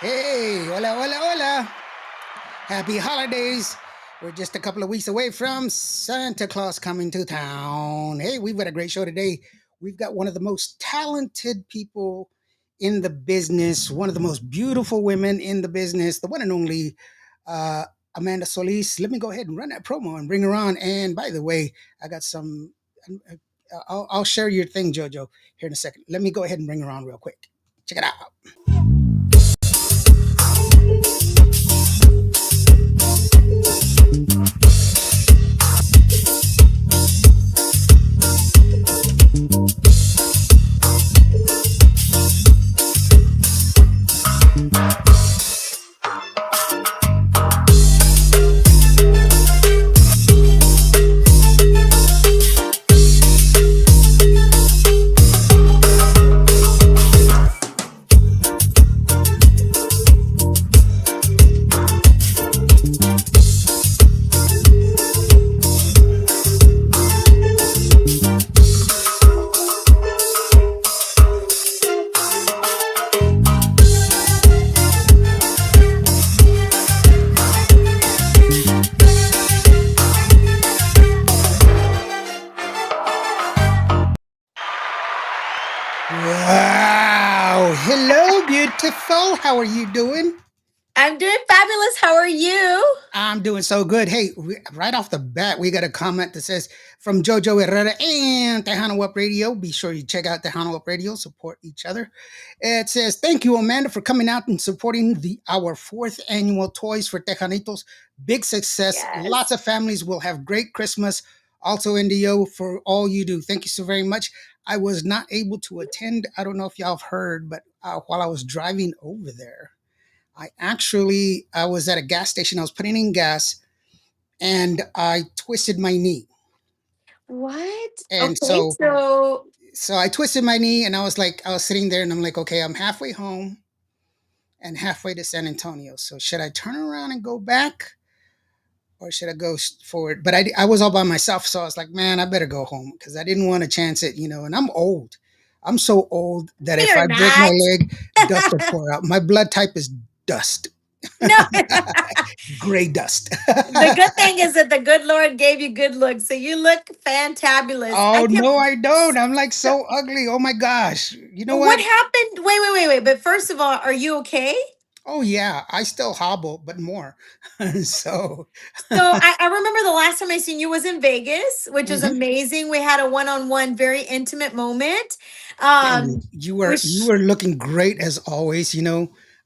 Hey, hola, hola, hola. Happy holidays. We're just a couple of weeks away from Santa Claus coming to town. Hey, we've got a great show today. We've got one of the most talented people in the business, one of the most beautiful women in the business, the one and only uh, Amanda Solis. Let me go ahead and run that promo and bring her on. And by the way, I got some. I'll share your thing, JoJo, here in a second. Let me go ahead and bring her on real quick. Check it out. Wow. Hello, beautiful. How are you doing? I'm doing fabulous. How are you? I'm doing so good. Hey, right off the bat, we got a comment that says from Jojo Herrera and Tejano Up Radio. Be sure you check out Tejano Up Radio, support each other. It says, thank you, Amanda, for coming out and supporting our fourth annual Toys for Tejanitos. Big success. Lots Yes. of families will have great Christmas. Also, Indio, for all you do. Thank you so very much. I was not able to attend. I don't know if y'all have heard, but while I was driving over there, I was at a gas station. I was putting in gas, and I twisted my knee. What? And Okay, so I twisted my knee, and I was sitting there, and I'm like, okay, I'm halfway home and halfway to San Antonio. So should I turn around and go back, or should I go forward? But I was all by myself, so I was like, man, I better go home because I didn't want to chance it, And I'm old. I'm so old that if you're I break my not. leg, dust will pour out. My blood type is dust, No. gray dust. The good thing is that the good Lord gave you good looks, so you look fantabulous. I Oh can't. no, I don't. I'm like So, so ugly. Oh my gosh. You know what what? happened? Wait. But first of all, are you okay? Oh yeah, I still hobble, but more. So So I remember the last time I seen you was in Vegas, which was mhm. amazing. We had a one-on-one, very intimate moment. And Um, you which were looking great as always.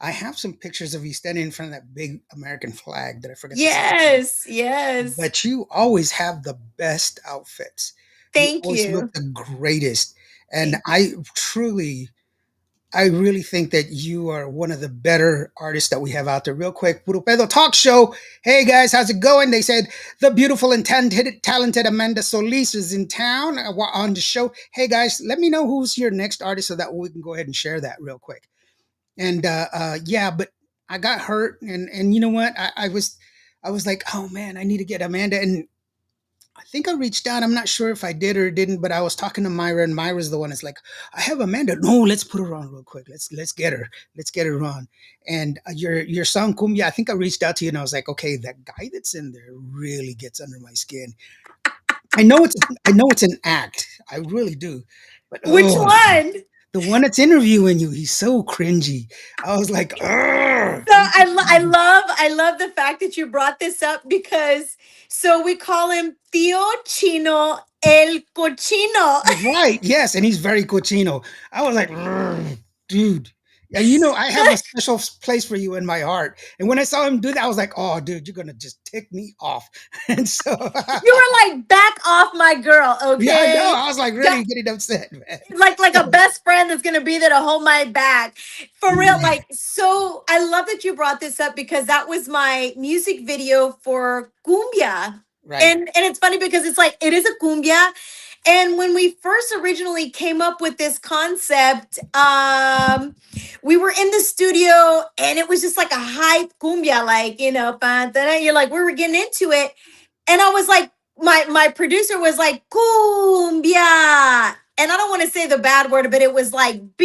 I have some pictures of you standing in front of that big American flag that I forgot to send to you. yes. But you always have the best outfits. You Thank always look you. the greatest. And Thank I really think that you are one of the better artists that we have out there. Real quick, Puro Pedo Talk Show. Hey guys, how's it going? They said the beautiful and talented Amanda Solis is in town on the show. Hey guys, let me know who's your next artist so that we can go ahead and share that real quick. And yeah, but I got hurt, and you know what? I was like, oh man, I need to get Amanda, and I think I reached out. I'm not sure if I did or didn't, but I was talking to Myra, and Myra's the one that's like, "I have Amanda. No, let's put her on real quick. Let's get her. Let's get her on." And your song Cumbia, I think I reached out to you, and I was like, "Okay, that guy that's in there really gets under my skin. I know it's an act. I really do, but Which oh, one? the one that's interviewing you, he's so cringy." I was like, "Ugh, So I love the fact that you brought this up because so we call him Tio Chino el Cochino. right, yes, and he's very cochino." I was like, "Ugh, dude." And I have a special place for you in my heart. And when I saw him do that, I was like, oh, dude, you're gonna just tick me off. And so, You were like, back off my girl, yeah, I know. okay? I was like Yeah, really getting upset, man. like a best friend that's gonna be there to hold my back. For real, Yeah, like so I love that you brought this up because that was my music video for Cumbia. right. And it's funny because it's like it is a cumbia. And when we first originally came up with this concept, we were in the studio and it was just like a hype cumbia, like, you're like, we were getting into it. And I was like, my producer was like, cumbia. And I don't want to say the bad word, but it was like B,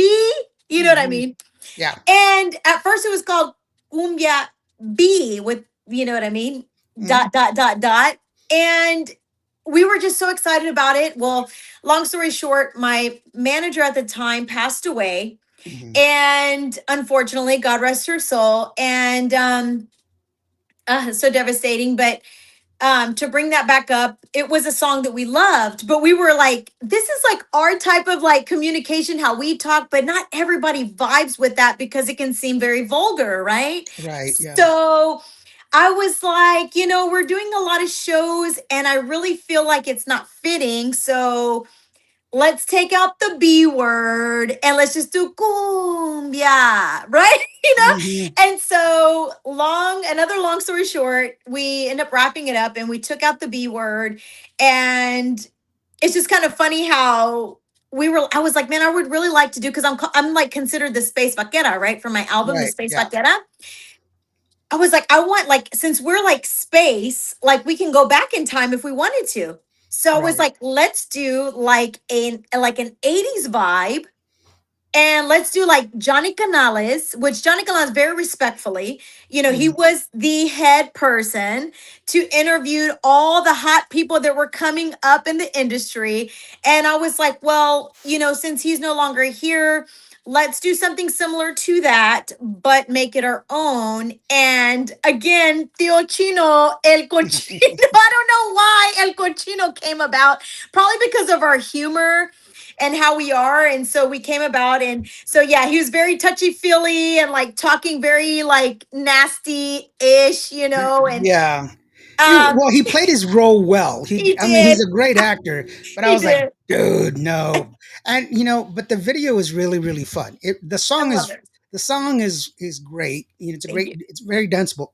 you know what I Mhm. mean? Yeah. And at first it was called Cumbia B with, you know what I mean? Mhm. Dot. And we were just so excited about it. Well, long story short, my manager at the time passed away. Mhm. And unfortunately, God rest her soul. And so devastating. But to bring that back up, it was a song that we loved, but we were like, this is like our type of like communication, how we talk, but not everybody vibes with that because it can seem very vulgar, right? Right. Yeah. So I was like, we're doing a lot of shows and I really feel like it's not fitting. So let's take out the B word and let's just do cumbia, right? Mhm. And so another long story short, we end up wrapping it up and we took out the B word. And it's just kind of funny how I was like, man, I would really like to do, because I'm like considered the space vaquera, right? For my album, the Right. space Yeah. vaquera. I was like, I want, like, since we're like space, like we can go back in time if we wanted to. So I was Right. like, let's do like an 80s vibe, and let's do like Johnny Canales, which Johnny Canales, very respectfully, he Mhm. was the head person to interview all the hot people that were coming up in the industry. And I was like, well, since he's no longer here, let's do something similar to that, but make it our own. And again, Tio Chino, El Cochino. I don't know why El Cochino came about, probably because of our humor and how we are. And so we came about. And so, yeah, he was very touchy feely and like talking very like nasty ish, and Yeah. um, Well, he played his role well. he I mean, he's did. a great actor, but I He was like, did. dude, no. And but the video is really, really fun. I love it. The song is great. Thank you. It's very danceable.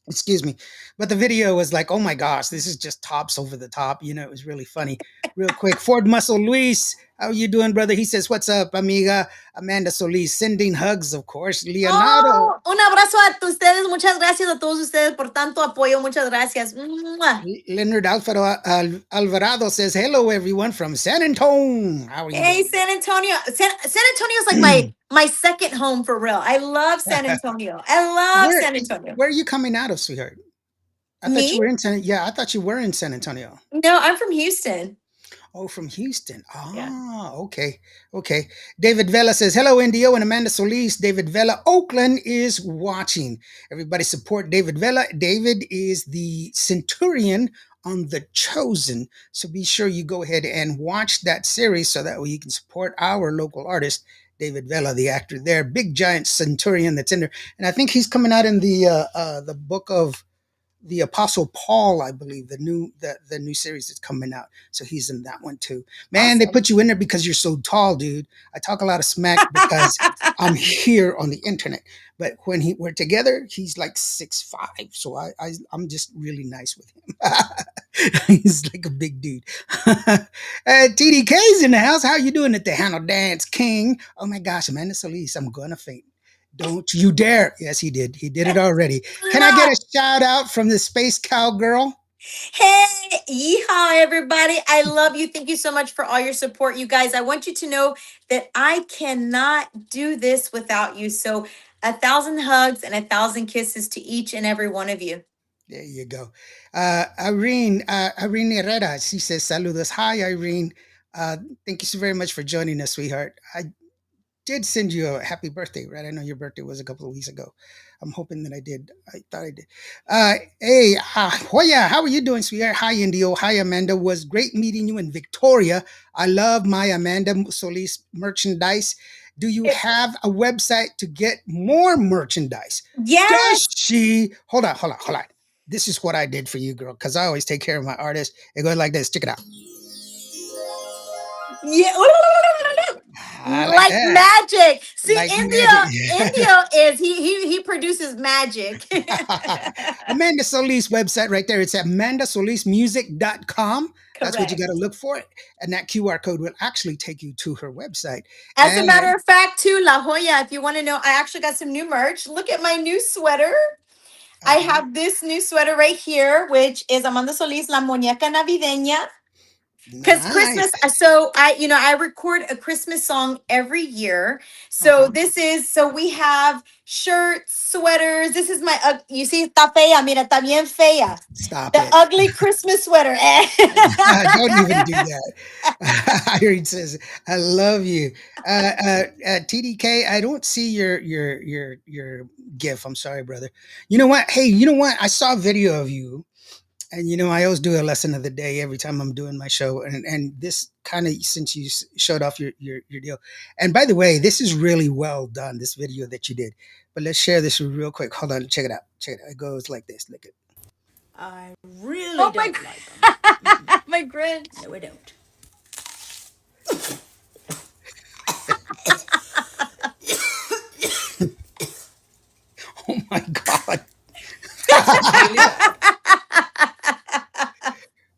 Excuse me. But the video was like, oh my gosh, this is just tops over the top. It was really funny. Real quick, Ford Muscle Luis, how you doing, brother? He says, what's up, amiga? Amanda Solis, sending hugs, of course. Leonardo, Oh, un abrazo a ustedes. Muchas gracias a todos ustedes por tanto apoyo. Muchas gracias. Mua. Leonard Alvarado says, hello, everyone from San Antonio. How are you Hey, doing? San Antonio. San Antonio is like my second home for real. I love San Antonio. I love where San Antonio. where are you coming out of, sweetheart? I thought you Me? were in San. Yeah, I thought you were in San Antonio. No, I'm from Houston. Oh, from Houston. Yeah. Ah, okay. Okay. David Vela says, hello, Indio and Amanda Solis. David Vela, Oakland is watching. Everybody support David Vela. David is the centurion on The Chosen. So be sure you go ahead and watch that series so that way you can support our local artist, David Vela, the actor there. Big giant centurion that's in there. And I think he's coming out in the book of the Apostle Paul, I believe, the new series is coming out. So he's in that one too. Man, they Awesome. put you in there because you're so tall, dude. I talk a lot of smack because I'm here on the internet. But when we're together, he's like 6'5". So I'm just really nice with him. He's like a big dude. TDK's in the house. How you doing at the Handle Dance King? Oh my gosh, Amanda Solis, I'm gonna faint. Don't you dare. Yes, he did. He did it already. Can I get a shout out from the Space Cowgirl? Hey, yeehaw, everybody. I love you. Thank you so much for all your support, you guys. I want you to know that I cannot do this without you. So, 1,000 hugs and 1,000 kisses to each and every one of you. There you go. Irene Herrera, she says, saludos. Hi, Irene. Thank you so very much for joining us, sweetheart. I did send you a happy birthday, right? I know your birthday was a couple of weeks ago. I'm hoping that I did. I thought I did. Hey, Hoya, how are you doing, sweetheart? Hi, Indio. Hi, Amanda. Was great meeting you in Victoria. I love my Amanda Solis merchandise. Do you have a website to get more merchandise? Does Yes. she? Hold on, hold on, hold on. This is what I did for you, girl, because I always take care of my artists. It goes like this. Check it out. Yeah. I like Like that. magic. See, Like magic. India is he produces magic. Amanda Solis website right there. It's at amandasolismusic.com. That's what you got Correct. to look for. And that QR code will actually take you to her website. As a matter And of fact, too, La Jolla, if you want to know, I actually got some new merch. Look at my new sweater. I uh-huh. have this new sweater right here, which is Amanda Solis, La Muñeca Navideña. Because Christmas, Nice. so I record a Christmas song every year. So Uh-huh. so we have shirts, sweaters. This is my, you see, está fea, mira, está bien fea. Stop The it. ugly Christmas sweater. Don't even do that. Irene says, "I love you." TDK, I don't see your gif. I'm sorry, brother. You know what? Hey, you know what? I saw a video of you, and I always do a lesson of the day every time I'm doing my show, and this kind of since you showed off your deal. And by the way, this is really well done. This video that you did. But let's share this real quick. Hold on, check it out. Check it out. It goes like this. Look at. I really Oh my don't like them. God. My Grinch. No, I don't. Oh my god. It's really bad.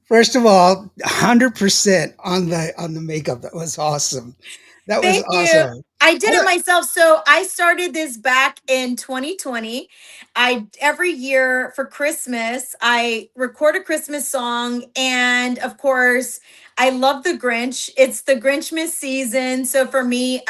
First of all, 100% on the makeup. That was awesome. That was Thank you. awesome. I I did it don't, myself. So I started this back in 2020. I every year for Christmas, I record a Christmas song, and of course, I love the Grinch. It's the Grinchmas season. So for me,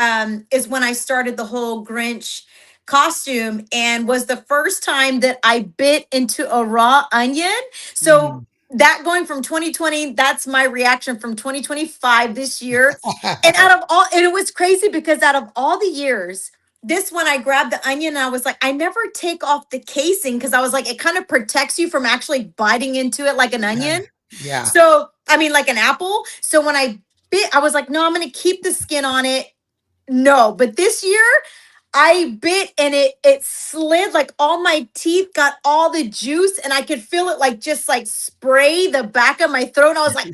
is when I started the whole Grinch costume, and was the first time that I bit into a raw onion. So mhm. that going from 2020, that's my reaction from 2025 this year. And out of all, and it was crazy because out of all the years, this one I grabbed the onion and I was like, I never take off the casing because I was like, it kind of protects you from actually biting into it like an Yeah, onion. yeah. So, I mean, like an apple. So when I bit, I was like, no, I'm going to keep the skin on it. No, but this year I bit and it slid, like all my teeth got all the juice and I could feel it like just like spray the back of my throat. And I was like,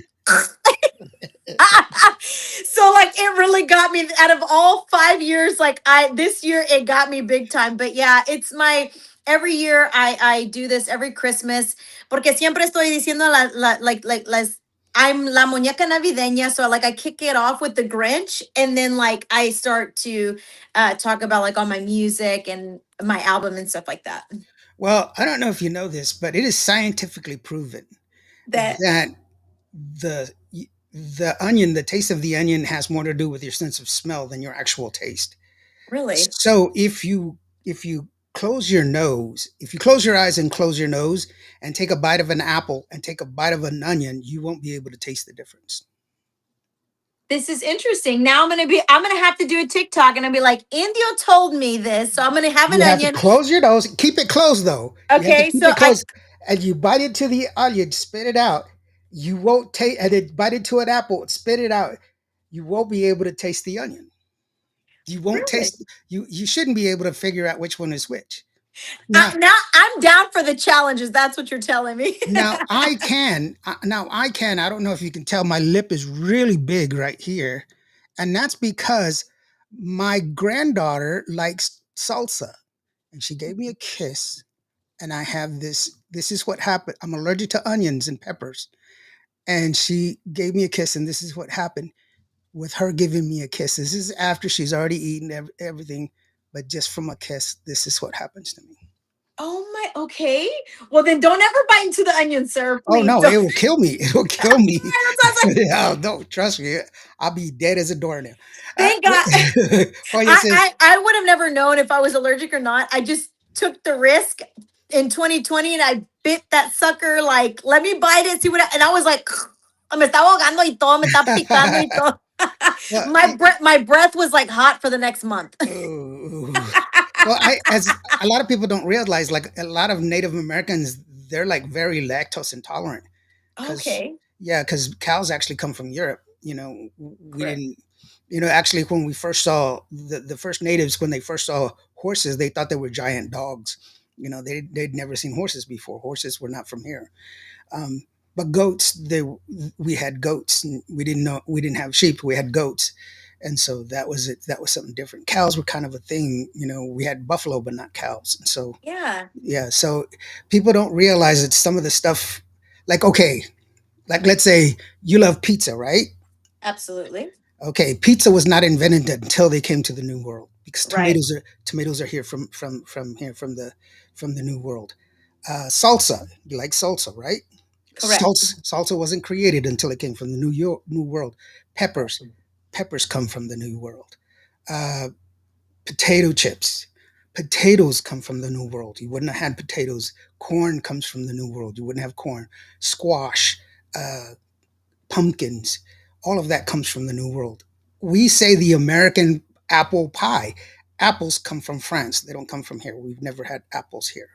so like it really got me out of all 5 years. Like I this year it got me big time. But yeah, it's my every year I do this every Christmas porque siempre estoy diciendo like las I'm la muñeca navideña, so like I kick it off with the Grinch, and then like I start to talk about like all my music and my album and stuff like that. Well, I don't know if you know this, but it is scientifically proven That that the the onion, the taste of the onion has more to do with your sense of smell than your actual taste. really. So if you close your nose, if you close your eyes and close your nose and take a bite of an apple and take a bite of an onion, you won't be able to taste the difference. This is interesting. Now I'm gonna have to do a TikTok and I'll be like, Indio told me this. So I'm gonna have an You have to onion. close your nose, keep it closed though. You have to Okay, keep so it closed, and you bite into the onion, spit it out. You won't taste, and then bite into an apple, spit it out. You won't be able to taste the onion. You won't really, taste. You shouldn't be able to figure out which one is which. Now, now I'm down for the challenges. That's what you're telling me. now I can. Now I can. I don't know if you can tell. My lip is really big right here, and that's because my granddaughter likes salsa, and she gave me a kiss, and I have this. This is what happened. I'm allergic to onions and peppers, and she gave me a kiss, and this is what happened with her giving me a kiss. This is after she's already eaten everything, but just from a kiss, this is what happens to me. Oh my, okay. Well, then don't ever bite into the onion, sir. Oh Please no, don't. it will kill me. It will kill me. That sounds like, Yeah, no, trust me. I'll be dead as a doornail. Uh, thank God. Koya says, I would have never known if I was allergic or not. I just took the risk in 2020 and I bit that sucker. Like, let me bite it, see what. And I was like, me está ahogando y todo, me está picando y todo. well, My breath was like hot for the next month. oh, well, as a lot of people don't realize, like a lot of Native Americans, they're like very lactose intolerant because, Okay, yeah, because cows actually come from Europe. We correct. didn't, actually, when we first saw the first natives, when they first saw horses, they thought they were giant dogs. They'd never seen horses before. Horses were not from here. Um, but goats, we had goats, and we didn't have sheep. We had goats, and so that was it. That was something different. Cows were kind of a thing. We had buffalo, but not cows. And so Yeah, yeah, so people don't realize that some of the stuff, like okay, like let's say you love pizza, right? absolutely. Okay, pizza was not invented until they came to the New World because Right. tomatoes are here from here from the New World. Salsa, you like salsa, right? Correct. Salsa wasn't created until it came from the New World. Peppers come from the New World. Uh, Potato chips. Potatoes come from the New World. You wouldn't have had potatoes. Corn comes from the New World. You wouldn't have corn. Squash, uh, pumpkins, all of that comes from the New World. We say the American apple pie. Apples come from France. They don't come from here. We've never had apples here.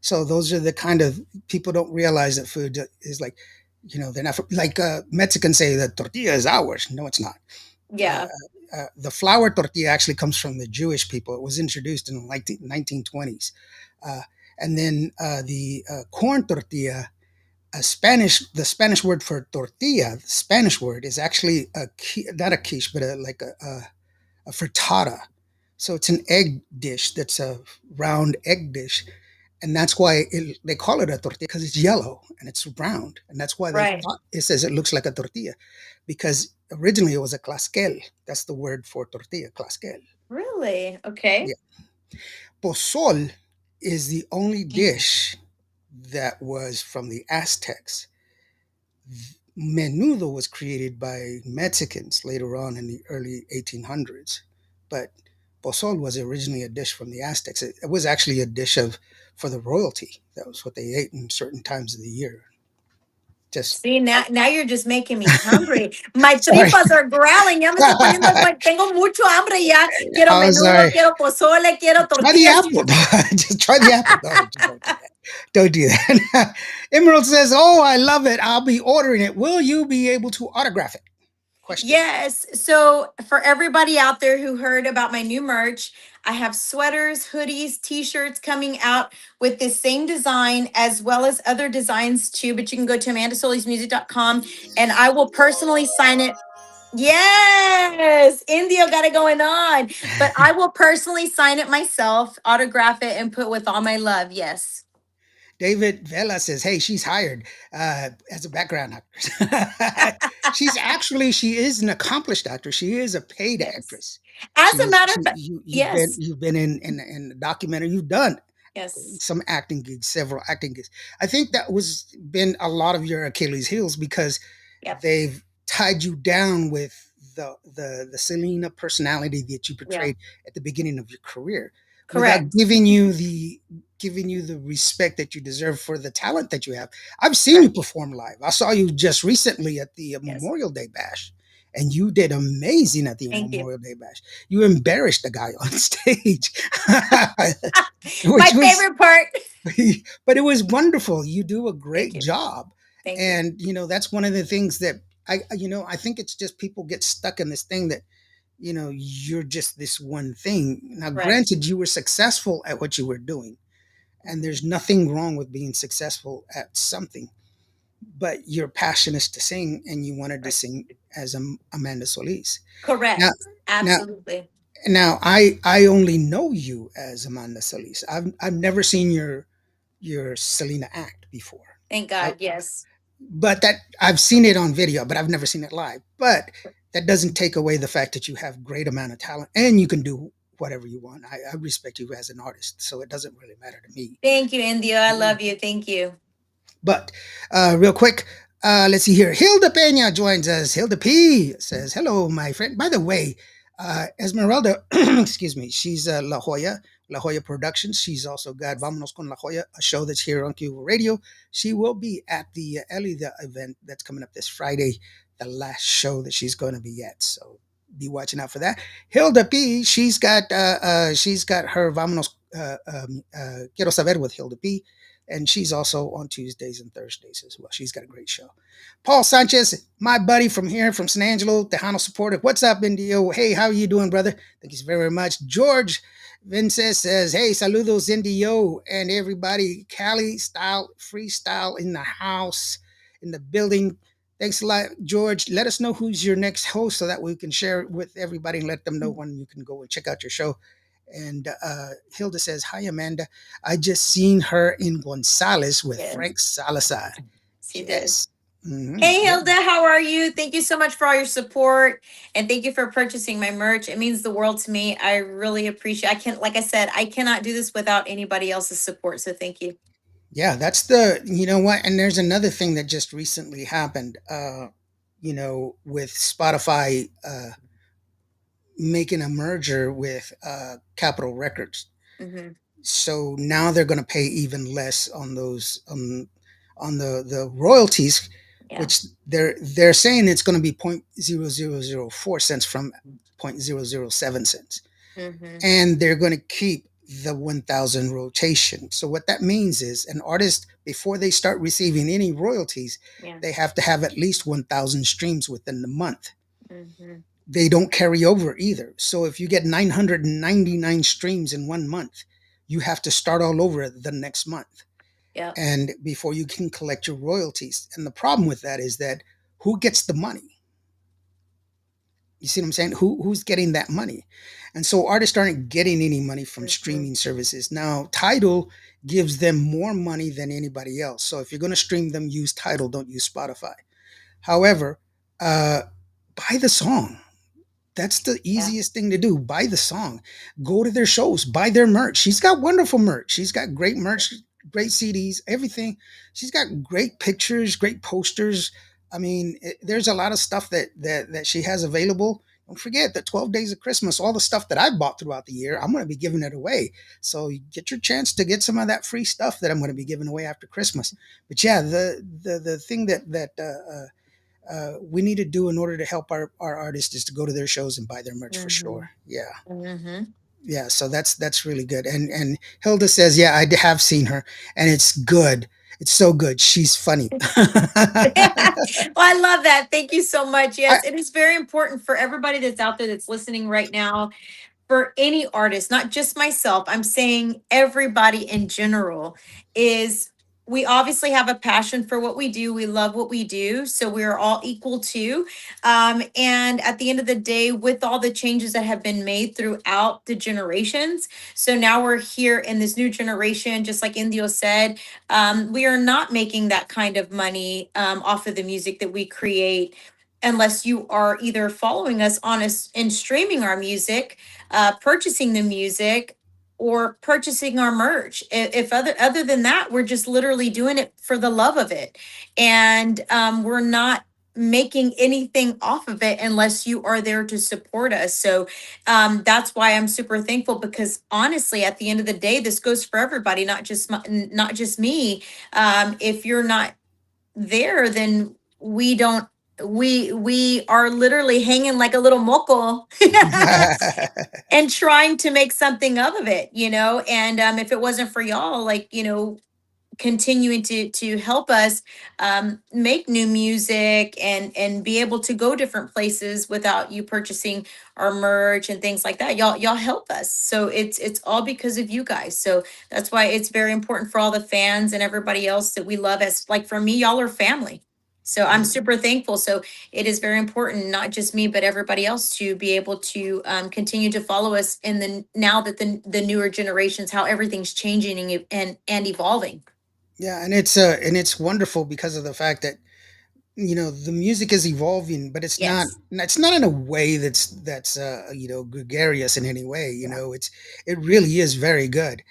So those are the kind of people don't realize that food is like, they're not like Mexicans say that tortilla is ours. No, it's not. Uh, Yeah. the flour tortilla actually comes from the Jewish people. It was introduced in the 1920s. Uh, and then the corn tortilla, the Spanish word for tortilla, the Spanish word is actually not a quiche, but a frittata. So it's an egg dish that's a round egg dish. And that's why they call it a tortilla because it's yellow and it's round. And that's why they Right. thought it says it looks like a tortilla because originally it was a clasquel. That's the word for tortilla, clasquel. Really? Okay. Yeah. Pozol is the only dish that was from the Aztecs. Menudo was created by Mexicans later on in the early 1800s, but pozol was originally a dish from the Aztecs. It was actually a dish of for the royalty. That was what they ate in certain times of the year. Just See, now you're just making me hungry. My sorry, tripas are growling. Ya me estoy poniendo, tengo mucho hambre ya. Quiero I'm menudo, sorry. quiero pozole, quiero Try the tortillas. apple. Just try the apple. No, just don't do that. Don't do that. Emerald says, "Oh, I love it. I'll be ordering it. Will you be able to autograph it?" Question. Yes. So, for everybody out there who heard about my new merch, I have sweaters, hoodies, t shirts coming out with this same design as well as other designs too. But you can go to amandasolismusic.com and I will personally sign it. Yes, Indio got it going on. But I will personally sign it myself, autograph it, and put with all my love. Yes. David Vela says, "Hey, she's hired as a background actress. She is an accomplished actress. She is a paid Yes. actress. As a matter of fact, yes. You've been in a documentary. You've done Yes. some acting gigs, several acting gigs. I think that was been a lot of your Achilles heels because Yep. they've tied you down with the Selena personality that you Yeah. portrayed at the beginning of your career without Correct. giving you the respect that you deserve for the talent that you have. I've seen you Correct. perform live. I saw you just recently at the Yes. Memorial Day Bash, and you did amazing at the Thank you. Memorial Day Bash. You embarrassed the guy on stage, My which was favorite part. but it was wonderful. You do a Thank great you. job. Thank you. And that's one of the things that I think it's just people get stuck in this thing that you're just this one thing. Now Right. granted, you were successful at what you were doing, and there's nothing wrong with being successful at something, but your passion is to sing and you wanted to Right. sing as Amanda Solis. Now, Correct. now, Absolutely. I only know you as Amanda Solis. I've never seen your Selena act before. Thank I, God. Yes. but that I've seen it on video, but I've never seen it live. But that doesn't take away the fact that you have great amount of talent and you can do whatever you want. I respect you as an artist, so it doesn't really matter to me. Thank you, Indio. I love you. Thank you. But real quick, let's see here. Hilda Pena joins us. Hilda P says, "Hello, my friend. By the way, Esmeralda, excuse me, she's La Jolla Productions. She's also got Vámonos con La Jolla, a show that's here on Cuba Radio. She will be at the Elida event that's coming up this Friday, the last show that she's going to be at. So be watching out for that. Hilda P, she's got her Vámonos Quiero Saber with Hilda P, and she's also on Tuesdays and Thursdays as well. She's got a great show. Paul Sanchez, my buddy from here, from San Angelo, Tejano supporter. What's up, Indio? Hey, how are you doing, brother? Thank you very much. George Vinces says, hey, saludos, Indio, and everybody. Cali style, freestyle in the house, in the building. Thanks a lot, George. Let us know who's your next host so that we can share it with everybody and let them know when you can go and check out your show. And Hilda says, hi, Amanda. I just seen her in Gonzales with Yes. Frank Salazar. She did. Yes. Hey, Yeah. Hilda, how are you? Thank you so much for all your support and thank you for purchasing my merch. It means the world to me. I really appreciate. I can't, like I said, I cannot do this without anybody else's support. So thank you. Yeah, that's the, you know what, and there's another thing that just recently happened, with Spotify making a merger with Capitol Records. Hmm. So now they're going to pay even less on those on the royalties, Yeah. which they're saying it's going to be 0.0004 cents from 0.007 cents, Hmm. and they're going to keep the 1000 rotation. So what that means is an artist, before they start receiving any royalties, Yeah. they have to have at least 1000 streams within the month. Hmm. They don't carry over either. So if you get 999 streams in 1 month, you have to start all over the next month, Yeah. and before you can collect your royalties. And the problem with that is that who gets the money? You see what I'm saying? Who's getting that money? And so artists aren't getting any money from Hmm. streaming services. Now, Tidal gives them more money than anybody else. So if you're going to stream them, use Tidal, don't use Spotify. However, uh, buy the song. That's the Yeah. easiest thing to do. Buy the song. Go to their shows. Buy their merch. She's got wonderful merch. She's got great merch, great CDs, everything. She's got great pictures, great posters. I mean, there's a lot of stuff that she has available. Don't forget that 12 days of Christmas, all the stuff that I bought throughout the year, I'm going to be giving it away. So you get your chance to get some of that free stuff that I'm going to be giving away after Christmas. But yeah, the thing we need to do in order to help our artists is to go to their shows and buy their merch for Hmm. sure. Yeah. Hmm. Yeah. So that's really good. And Hilda says, yeah, have seen her and it's good. It's so good. She's funny. Well, I love that. Thank you so much. I, Yes, it is very important for everybody that's out there that's listening right now, for any artist, not just myself, I'm saying everybody in general, is we obviously have a passion for what we do. We love what we do. So we're all equal too. And at the end of the day, with all the changes that have been made throughout the generations, so now we're here in this new generation, just like Indio said, we are not making that kind of money off of the music that we create unless you are either following us on us and streaming our music, purchasing the music, or purchasing our merch. If other than that, we're just literally doing it for the love of it, and we're not making anything off of it unless you are there to support us. So that's why I'm super thankful, because honestly, at the end of the day, this goes for everybody, not just me. If you're not there, then we don't we are literally hanging like a little moco and trying to make something of it, and if it wasn't for y'all, like, continuing to help us make new music and be able to go different places without you purchasing our merch and things like that, y'all help us. So it's all because of you guys. So that's why it's very important for all the fans and everybody else that we love. As like, for me, y'all are family. So I'm yeah. super thankful. So it is very important, not just me, but everybody else, to be able to continue to follow us in the now that the newer generations, how everything's changing and evolving. Yeah, and it's wonderful because of the fact that the music is evolving, but Yes. it's not in a way that's gregarious in any way. Yeah. It really is very good,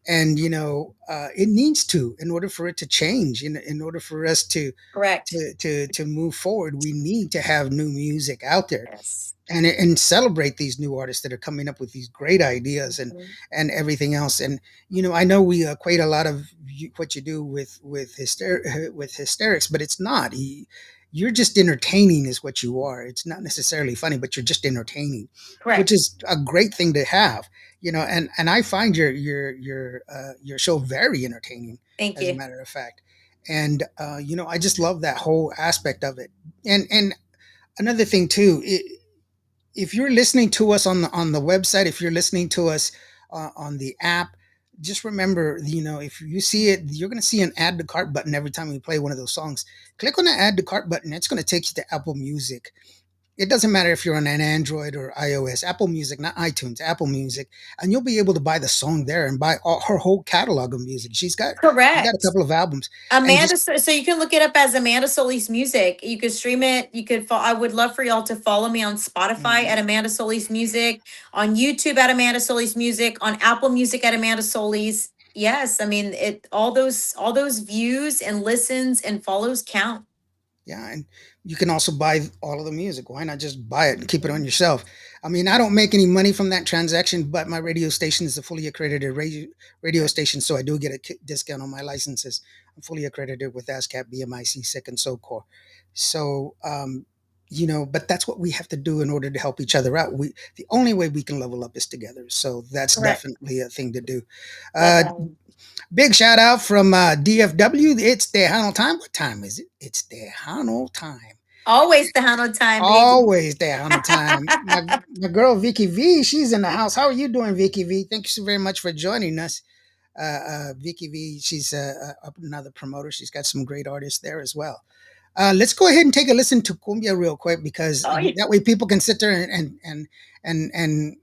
and it needs to, in order for it to change, in order for us to Correct. move forward, we need to have new music out there, Yes. and celebrate these new artists that are coming up with these great ideas Mhm. and everything else. And I know we equate a lot of what you do with hysterics, but it's not. You're just entertaining, is what you are. It's not necessarily funny, but you're just entertaining, which Correct. is a great thing to have. And I find your show very entertaining, Thank as a you. matter of fact. And I just love that whole aspect of it. And another thing too, if you're listening to us on the website, if you're listening to us on the app, just remember, if you see it, you're going to see an add to cart button every time we play one of those songs. Click on the add to cart button. It's going to take you to Apple Music. It doesn't matter if you're on an Android or iOS. Apple Music, not iTunes, Apple Music, and you'll be able to buy the song there and buy her whole catalog of music. She's got a Correct. couple of albums, and Amanda, just so you can look it up as Amanda Solis Music. You could stream it. You could. I would love for y'all to follow me on Spotify at mhm. Amanda Solis Music, on YouTube at Amanda Solis Music, on Apple Music at Amanda Solis. Yes, I mean it. All those views and listens and follows count. Yeah, and you can also buy all of the music. Why not just buy it and keep it on yourself? I mean, I don't make any money from that transaction, but my radio station is a fully accredited radio station, so I do get a discount on my licenses. I'm fully accredited with ASCAP, BMIC, SIC, and SOCOR. So, but that's what we have to do in order to help each other out. The only way we can level up is together. So that's Correct. definitely a thing to do. Love Uh, that. Big shout out from DFW. It's Tejano time. What time is it? It's Tejano time. Always the Hano time, baby. Always Tejano time. My girl Vicky V, she's in the house. How are you doing, Vicky V? Thank you so very much for joining us. Vicky V, she's another promoter. She's got some great artists there as well. Let's go ahead and take a listen to cumbia real quick because Oh yeah. that way people can sit there and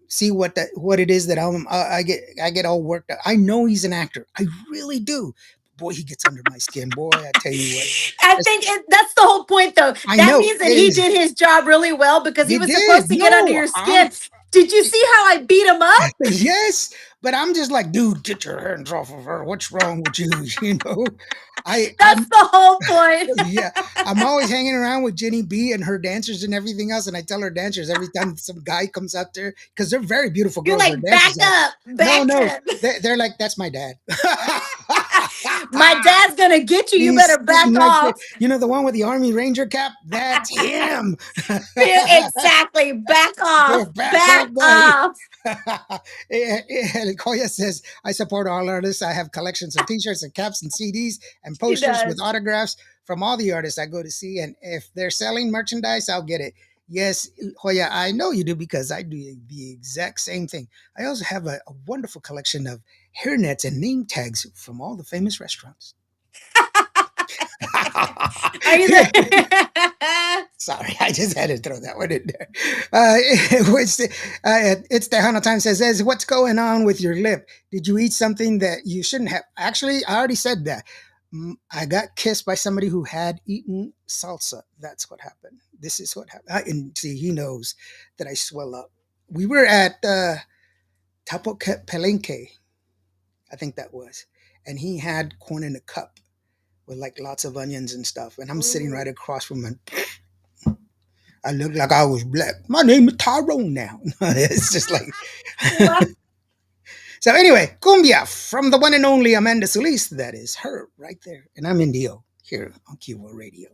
see what it is that I get all worked out. I know he's an actor. I really do. Boy, he gets under my skin. Boy, I tell you what. I think that's the whole point, though. I That know means that it he is. did his job really well because he You was did. supposed to get under No, your skin. Did you see how I beat him up? yes, but I'm just like, dude, get your hands off of her. What's wrong with you? You know, That's the whole point. yeah, I'm always hanging around with Jenny B and her dancers and everything else, and I tell her dancers every time some guy comes out there because they're very beautiful You're girls. like, Her back dancers are. up, No, back no, up. they're like, that's my dad. My dad's gonna get you. You He's better back sitting right there. off. You know the one with the Army Ranger cap? That's him. Exactly. Back off. Back Back up, buddy. off. Koya says, I support all artists. I have collections of t-shirts and caps and CDs and She posters with does. autographs from all the artists I go to see. And if they're selling merchandise, I'll get it. Yes, Hoya, I know you do because I do the exact same thing. I also have a wonderful collection of hairnets and name tags from all the famous restaurants. Are you there? Sorry, I just had to throw that one in there. It's Tejano Time says, what's going on with your lip? Did you eat something that you shouldn't have? Actually, I already said that. I got kissed by somebody who had eaten salsa. That's what happened. This is what happened. And see, he knows that I swell up. We were at Tapo Palenque, I think that was. And he had corn in a cup with like lots of onions and stuff. And I'm sitting right across from him. I looked like I was black. My name is Tyrone now. It's just like. So anyway, cumbia from the one and only Amanda Solis. That is her right there. And I'm Indio here on Cuba Radio.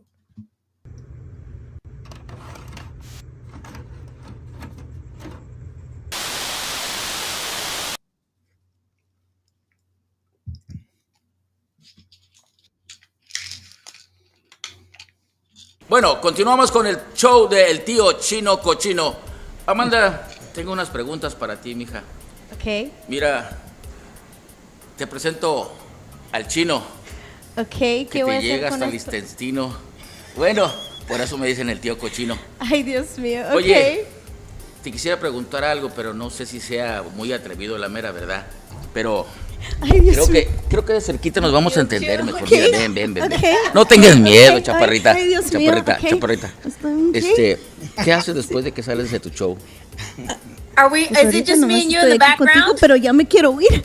Bueno, continuamos con el show del tío Chino Cochino. Amanda, tengo unas preguntas para ti, mija. Okay. Mira, te presento al chino, Okay, que ¿qué voy a te hacer llega con hasta el esto? intestino. Bueno, por eso me dicen el tío Cochino. Ay, Dios mío. Okay. Oye, te quisiera preguntar algo, pero no sé si sea muy atrevido la mera verdad. Pero Ay, Dios mío. creo que de cerquita nos vamos a entender mejor. Ok. Mira, ven. Ok. No tengas miedo, Ok. chaparrita. Ay, Dios mío. chaparrita, Ok. chaparrita. Estoy- ¿Qué haces después de que sales de tu show? Are we? Pues Is ahorita it just me nomás and you in estoy the aquí contigo, background? pero ya me quiero ir.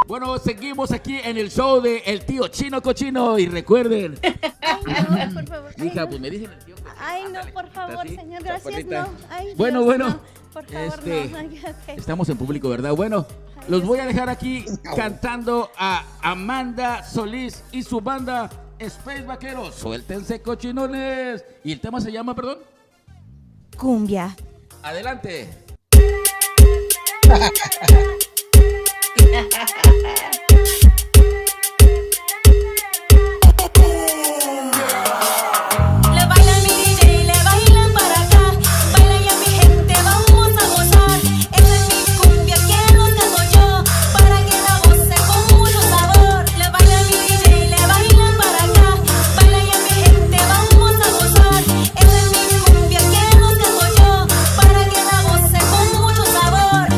Bueno, seguimos aquí en el show de El Tío Chino Cochino y recuerden, Ay, no, por favor. Ay, mija, no. pues me dicen el tío Cochino. Ay, no, Ándale, por favor, así, señor, gracias, chaparrita. no. Ay, Bueno, Dios, bueno, no. Por favor, no. Ay, ok. estamos en público, ¿verdad? Bueno, los voy a dejar aquí cantando a Amanda Solís y su banda Space Vaqueros. Suéltense, cochinones. Y el tema se llama, perdón. Cumbia. Adelante. Le bailan mi DJ, le bailan para acá. Bailan ya mi gente, vamos a gozar. Esta es mi cumbia, que no canto yo, para que la goce con mucho sabor. Le bailan mi DJ, le bailan para acá. Bailan ya mi gente, vamos a gozar. Esta es mi cumbia, que no canto yo, para que la goce con mucho sabor.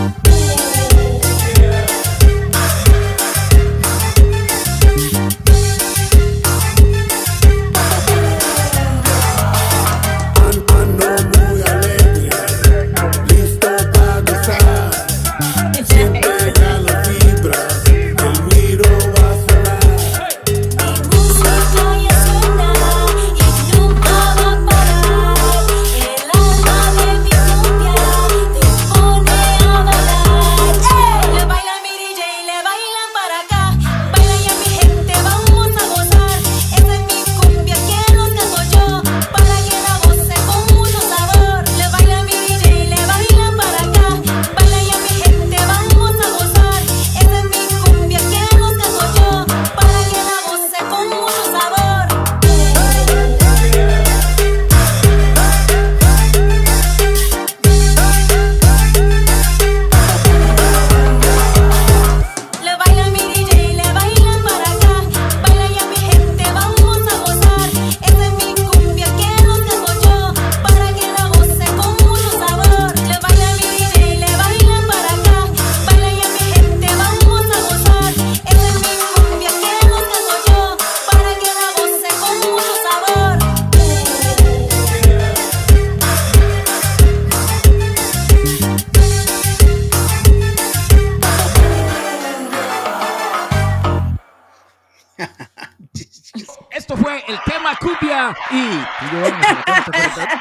Onda y tú y yo vamos a la cancha por acá.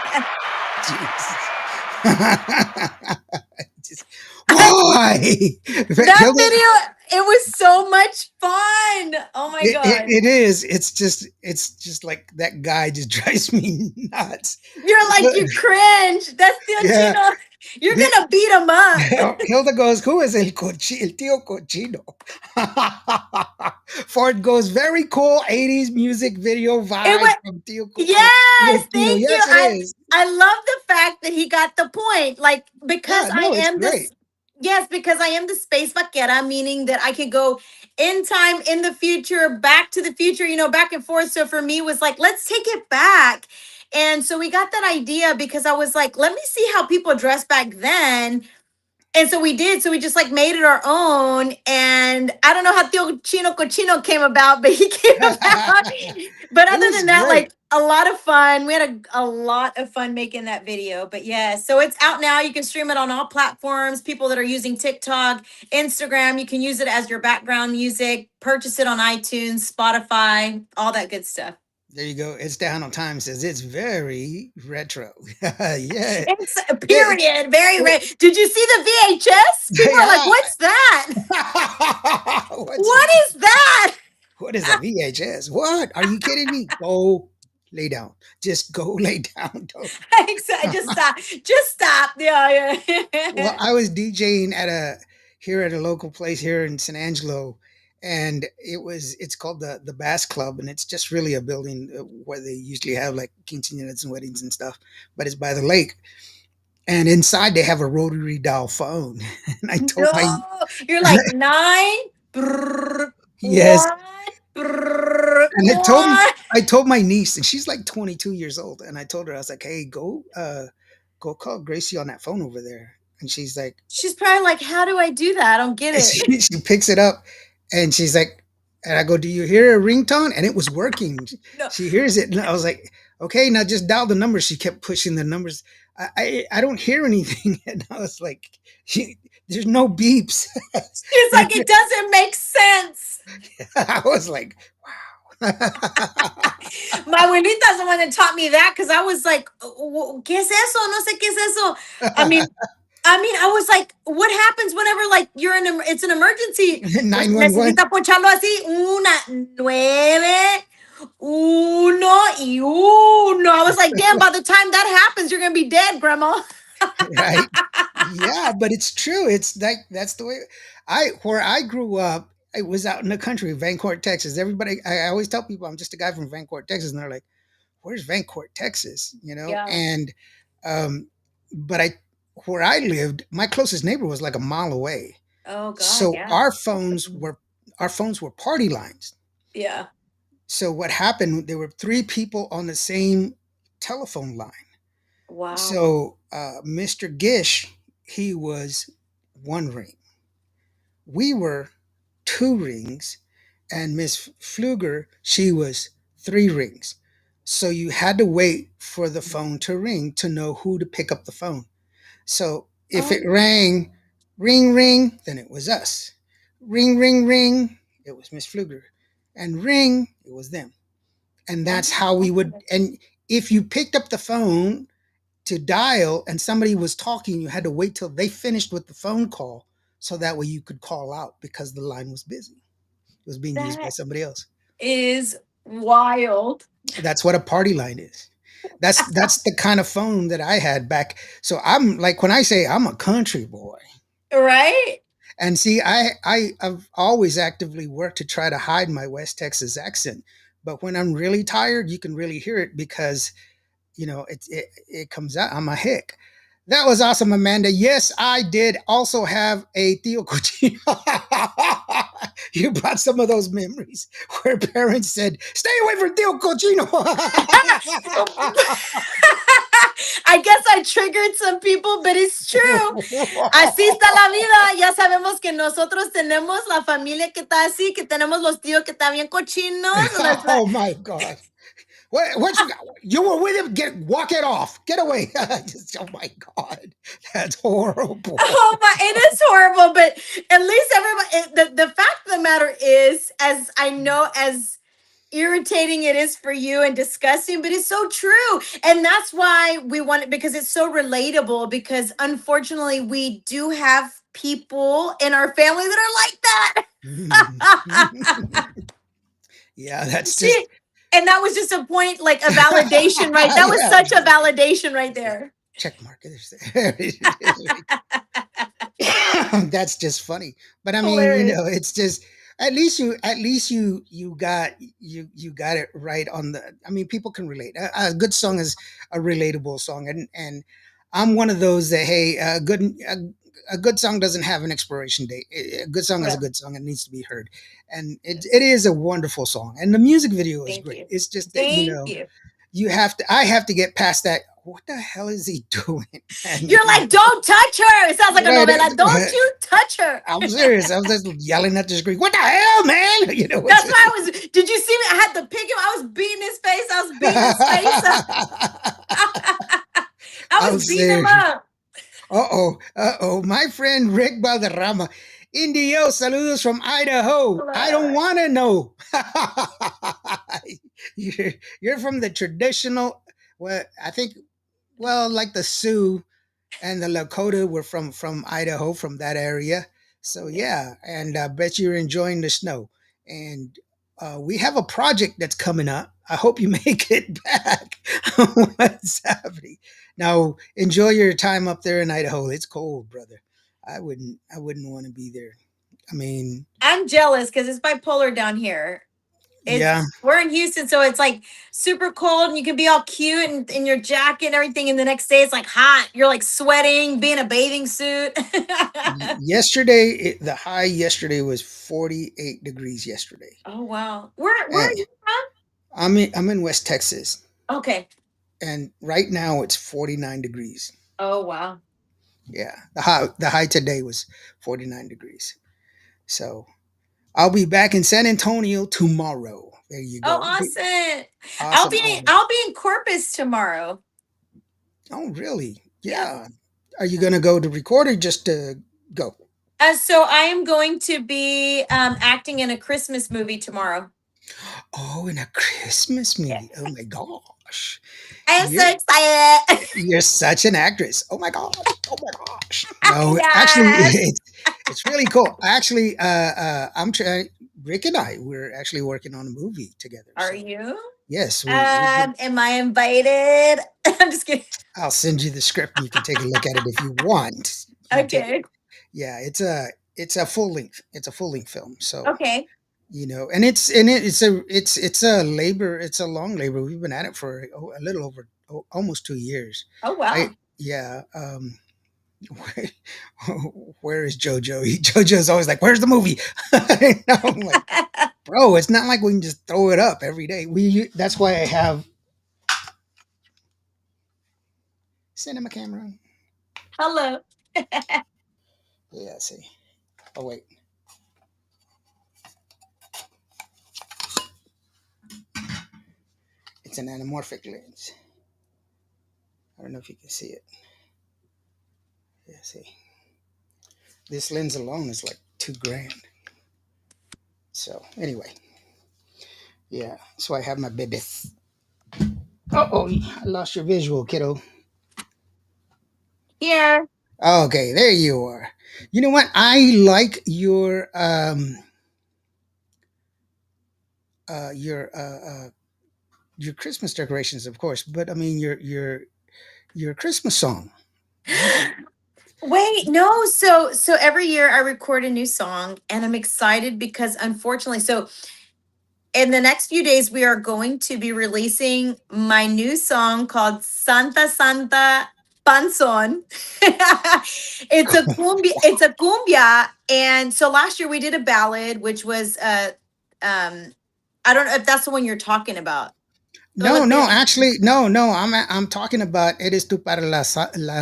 Just, why? That Hilda, video, it was so much fun. Oh my God. it is. It's just like that guy just drives me nuts. You're like, you cringe. That's Tio Yeah. Chino. You're going to beat him up. Hilda goes, "Who is el tío cochino?" Ford goes, "Very cool 80s music video vibe was, from tío yes, Cochino." thank you. Yes, it is. I love the fact that he got the point. Like, because Yeah, I no, it's am great. this, yes, because I am the space vaquera, meaning that I can go in time, in the future, back to the future, back and forth. So for me, it was like, let's take it back. And so we got that idea because I was like, let me see how people dress back then. And so we did. So we just like made it our own. And I don't know how Tio Chino Cochino came about, but he came about. But It other was than that, great. like a lot of fun. We had a lot of fun making that video. But yeah, so it's out now. You can stream it on all platforms. People that are using TikTok, Instagram, you can use it as your background music, purchase it on iTunes, Spotify, all that good stuff. There you go. It's down on time. Says it's very retro. Yeah. It's a It, period. Very it, rare. Did you see the VHS? People are like, yeah. what's that? What's What is that? what is a VHS? What? Are you kidding me? Go lay down. Just go lay down. Don't. Exactly. Just stop. Just stop. Yeah, Well, yeah. I was DJing at a local place here in San Angelo, and it's called the Bass Club, and it's just really a building where they usually have like quinceañeras and weddings and stuff, but it's by the lake. And inside they have a rotary dial phone, and I told my No, you're like nine, brrr, yes, one, brrr, and one. I told my niece, and she's like 22 years old, and I told her I was like, "Hey, go call Gracie on that phone over there," and she's like, She's probably like, how do I do that? I don't get and it. she picks it up, and she's like, and I go, "Do you hear a ringtone?" And it was working. No. She hears it, and I was like, "Okay, now just dial the numbers." She kept pushing the numbers. I don't hear anything, and I was like, "There's no beeps." She's like, it doesn't make sense. I was like, "Wow." My abuelita's the one that taught me that because I was like, ¿qué es eso? No sé qué es eso. I was like, what happens whenever like you're in it's an emergency? Pues 911. necesita poncharlo así, una, nueve, uno y uno. I was like, damn, by the time that happens, you're gonna be dead, grandma. Right? Yeah, but it's true. It's like that's the way where I grew up. I was out in the country, Vancourt, Texas. Everybody, I always tell people I'm just a guy from Vancourt, Texas, and they're like, "Where's Vancourt, Texas?" Yeah. And um, but where I lived, my closest neighbor was like a mile away. Oh God, So yeah. our phones were party lines. Yeah. So what happened? There were three people on the same telephone line. Wow. So Mr. Gish, he was one ring. We were two rings, and Miss Fluger, she was three rings. So you had to wait for the phone to ring to know who to pick up the phone. So if it Oh, rang, ring, ring, then it was us. Ring, ring, ring, it was Miss Fluger. And ring, it was them. And oh that's how we would. And if you picked up the phone to dial and somebody was talking, you had to wait till they finished with the phone call so that way you could call out because the line was busy. It was being used by that somebody else. is wild. That's what a party line is. That's the kind of phone that I had back. So I'm like when I say I'm a country boy. Right? And see, I've always actively worked to try to hide my West Texas accent. But when I'm really tired, you can really hear it because it comes out. I'm a hick. That was awesome, Amanda. Yes, I did also have a Tio Cochino. You brought some of those memories where parents said, "Stay away from Tio Cochino." I guess I triggered some people, but it's true. Así está la vida. Ya sabemos que nosotros tenemos la familia que está así, que tenemos los tíos que están bien cochinos. Oh my God. What you were with him? Walk it off. Get away. Oh my God. That's horrible. Oh my, it is horrible, but at least everybody, the fact of the matter is, as I know, as irritating it is for you and disgusting, but it's so true. And that's why we want it, because it's so relatable. Because unfortunately, we do have people in our family that are like that. Yeah, that's just Shit. And that was just a point, like a validation, right? That was yeah. such a validation right there. Check mark. That's just funny. But I mean, Hilarious. it's just at least you got it right on the. I mean, people can relate. A good song is a relatable song, and I'm one of those that hey, a good song doesn't have an expiration date. A good song is a Well, good song. It needs to be heard, and it is a wonderful song, and the music video is thank great. you. It's just that Thank you. I have to get past that. What the hell is he doing? And You're like, don't touch her. It sounds like a novela. Don't right, you touch her. I'm serious. I was just yelling at the screen. What the hell, man? That's why I was. Did you see me? I had to pick him. I was beating his face. I was beating his face up. I I'm was beating him serious. up. Uh-oh. My friend Rick Valderrama. Indio, saludos from Idaho. I don't want to know. You're from the traditional, well, I think, well, like the Sioux and the Lakota were from Idaho, from that area. So yeah, and I bet you're enjoying the snow. And we have a project that's coming up. I hope you make it back. What's happening? Now, enjoy your time up there in Idaho. It's cold, brother. I wouldn't want to be there. I mean, I'm jealous because it's bipolar down here. yeah, We're in Houston, so it's like super cold, and you can be all cute and in your jacket and everything, and the next day it's like hot. You're like sweating, be in a bathing suit. yesterday the high yesterday was 48 degrees yesterday. Oh wow. Where are And you from? I'm in West Texas, Okay. and right now it's 49 degrees. Oh wow. Yeah, the high today was 49 degrees. So I'll be back in San Antonio tomorrow. There you Oh go. awesome. Awesome, awesome. I'll be in Corpus tomorrow. Oh, really? Yep. Yeah. Are you gonna go to record or just to go? So I am going to be acting in a Christmas movie tomorrow. Oh, in a Christmas Yeah. movie. Oh my gosh. I am so You're excited. you're such an actress. Oh my gosh. Oh my gosh. No, actually, Yes. it's really cool. Actually, I'm trying. Rick and I we're actually working on a movie together. Are So you? yes, we've been. Am I invited? I'm just kidding. I'll send you the script and you can take a look at it if you want. You take it. Okay. Yeah, it's a full length. It's a full length film. So Okay. and it's a long labor. We've been at it for a little over almost 2 years. Oh I wow. yeah. Where is JoJo? JoJo's always like, "Where's the movie?" I'm like, bro, it's not like we can just throw it up every day. That's why I have cinema camera. Hello. Yeah, see. Oh wait. It's an anamorphic lens. I don't know if you can see it. Yeah, see. This lens alone is like $2,000. So anyway, yeah. So I have my baby. Oh, I lost your visual, kiddo. Here. Okay, there you are. You know what? I like uh your uh, uh your Christmas decorations, of course, but I mean your Christmas song. Wait, no. So every year I record a new song, and I'm excited because unfortunately, so in the next few days we are going to be releasing my new song called Santa Santa Panzon. It's a cumbia. And so last year we did a ballad, which was um I don't know if that's the one you're talking about. No, no, actually, no, no. I'm talking about "Eres tú para la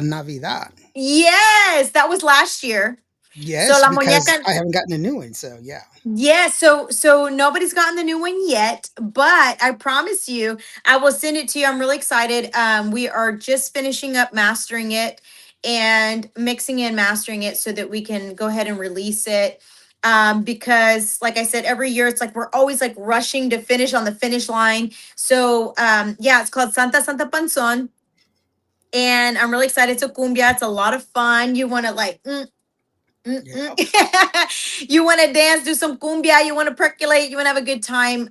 Navidad." Yes, that was last year. So Yes, La because Muñeca. I haven't gotten a new one. So yeah. Yeah, so nobody's gotten the new one yet, but I promise you I will send it to you. I'm really excited. We are just finishing up mastering it and mixing and mastering it so that we can go ahead and release it. because like I said, every year it's like we're always like rushing to finish on the finish line. So yeah, it's called Santa Santa Panzon. And I'm really excited. It's a cumbia. It's a lot of fun. You want to like you want to dance, do some cumbia, you want to percolate, you want to have a good time.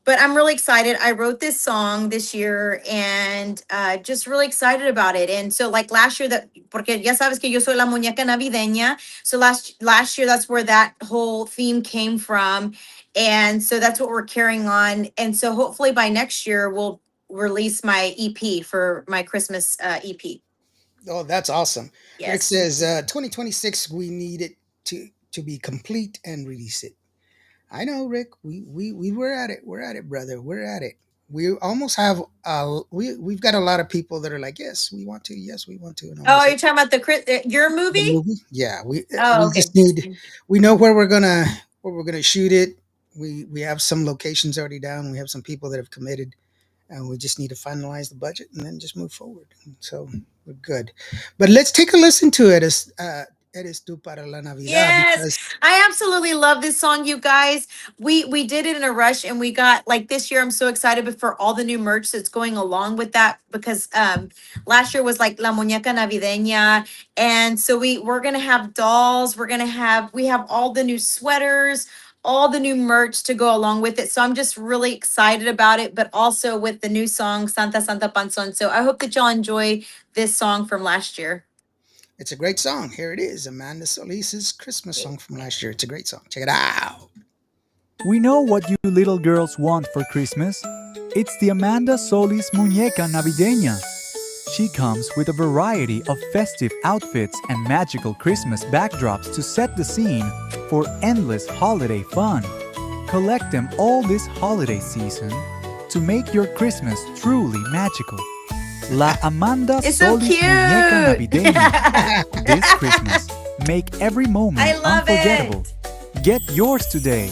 But I'm really excited. I wrote this song this year and just really excited about it. And so like last year that porque ya sabes que yo soy la muñeca navideña. So last year that's where that whole theme came from. And so that's what we're carrying on. And so hopefully by next year we'll release my EP for my Christmas EP. Oh, that's awesome. Rick Yes. says 2026 we need it to be complete and release it. I know, Rick. We were at it. We're at it, brother. We're at it. We almost have we've got a lot of people that are like, yes, we want to. Yes, we want to. And Oh, almost you're talking about your the movie? movie. Yeah, Oh, we okay. just need. We know where we're gonna shoot it. We have some locations already down. We have some people that have committed, and we just need to finalize the budget and then just move forward. So we're good. But let's take a listen to it. As Eres tú para la Navidad, Yes, because I absolutely love this song, you guys. We did it in a rush, and we got like this year. I'm so excited for all the new merch that's going along with that because last year was like La Muñeca Navideña, and so we're gonna have dolls. We have all the new sweaters, all the new merch to go along with it. So I'm just really excited about it, but also with the new song Santa Santa Panzon. So I hope that y'all enjoy this song from last year. it's a great song. Here it is, Amanda Solis's Christmas song from last year. It's a great song. Check it out. We know what you little girls want for Christmas. It's the Amanda Solis Muñeca Navideña. She comes with a variety of festive outfits and magical Christmas backdrops to set the scene for endless holiday fun. Collect them all this holiday season to make your Christmas truly magical. La Amanda It's so Solis cute. Muñeca Navideña. This Christmas, make every moment I love unforgettable. it. Get yours today.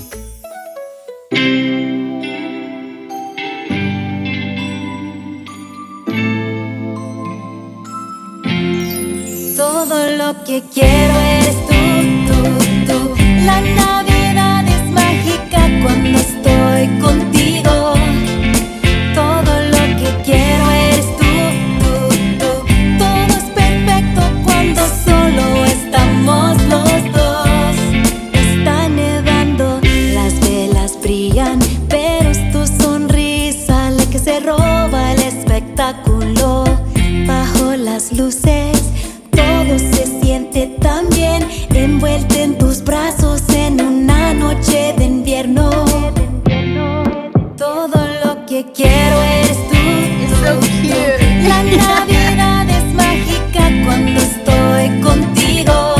Todo lo que quiero eres tú. La Navidad es mágica cuando estoy contigo. Todo lo que quiero eres tú. Todo es perfecto cuando solo estamos los dos. Está nevando, las velas brillan, pero es tu sonrisa la que se roba el espectáculo. Bajo las luces todo se siente tan bien, envuelto en tus brazos en una noche de invierno. Todo lo que quiero eres tú. It's so cute. La Navidad es mágica cuando estoy contigo.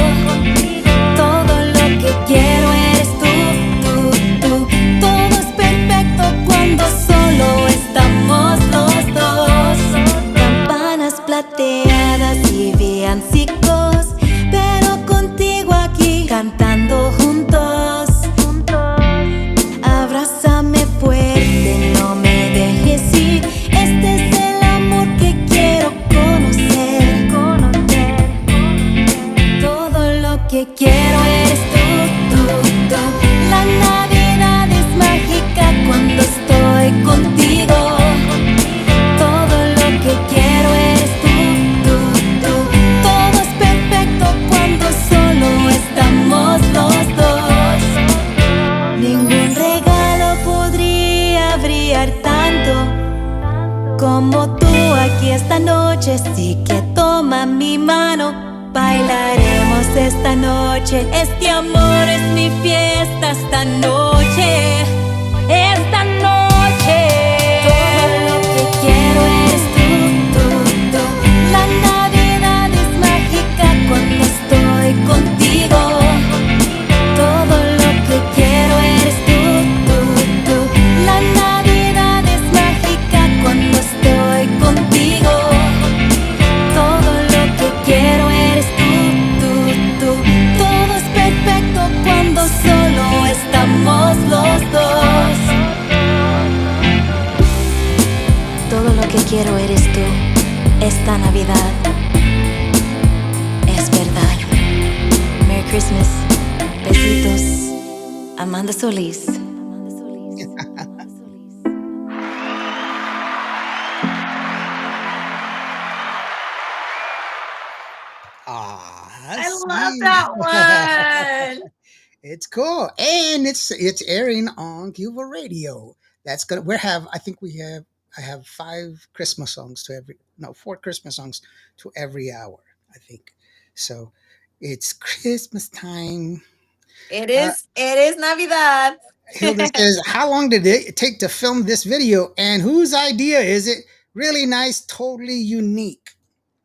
Todo lo que quiero eres tú. Todo es perfecto cuando solo estamos los dos. Campanas plateadas y villancicos, pero contigo aquí cantando juntos. Abrázame fuerte, no me dejes ir. Este es el amor que quiero conocer. Todo lo que quiero eres tú. La Navidad es mágica cuando estoy contigo. Todo lo que quiero eres tú. Todo es perfecto cuando solo estamos los dos. Ningún regalo podría brillar tanto como tú aquí esta noche. Así que toma mi mano, bailaremos esta noche. Este amor es mi fiesta esta noche. Esta noche. Todo lo que quiero eres tú. La Navidad es mágica cuando estoy contigo. Todo lo que quiero eres tú. La Navidad es mágica cuando estoy contigo. Todo lo que quiero eres tú. Todo es perfecto cuando solo estamos los dos. Todo lo que quiero eres tú. Esta Navidad es verdad. Merry Christmas. Besitos, Amanda Solis. Ah, I love sweet. that one. It's cool, and it's airing on Cuba Radio. That's gonna. We have. I think we have. I have 4 Christmas songs to every hour. I think so. It's Christmas time. Uh, It is Navidad. Hilda says, "How long did it take to film this video, and whose idea is it? Really nice, totally unique."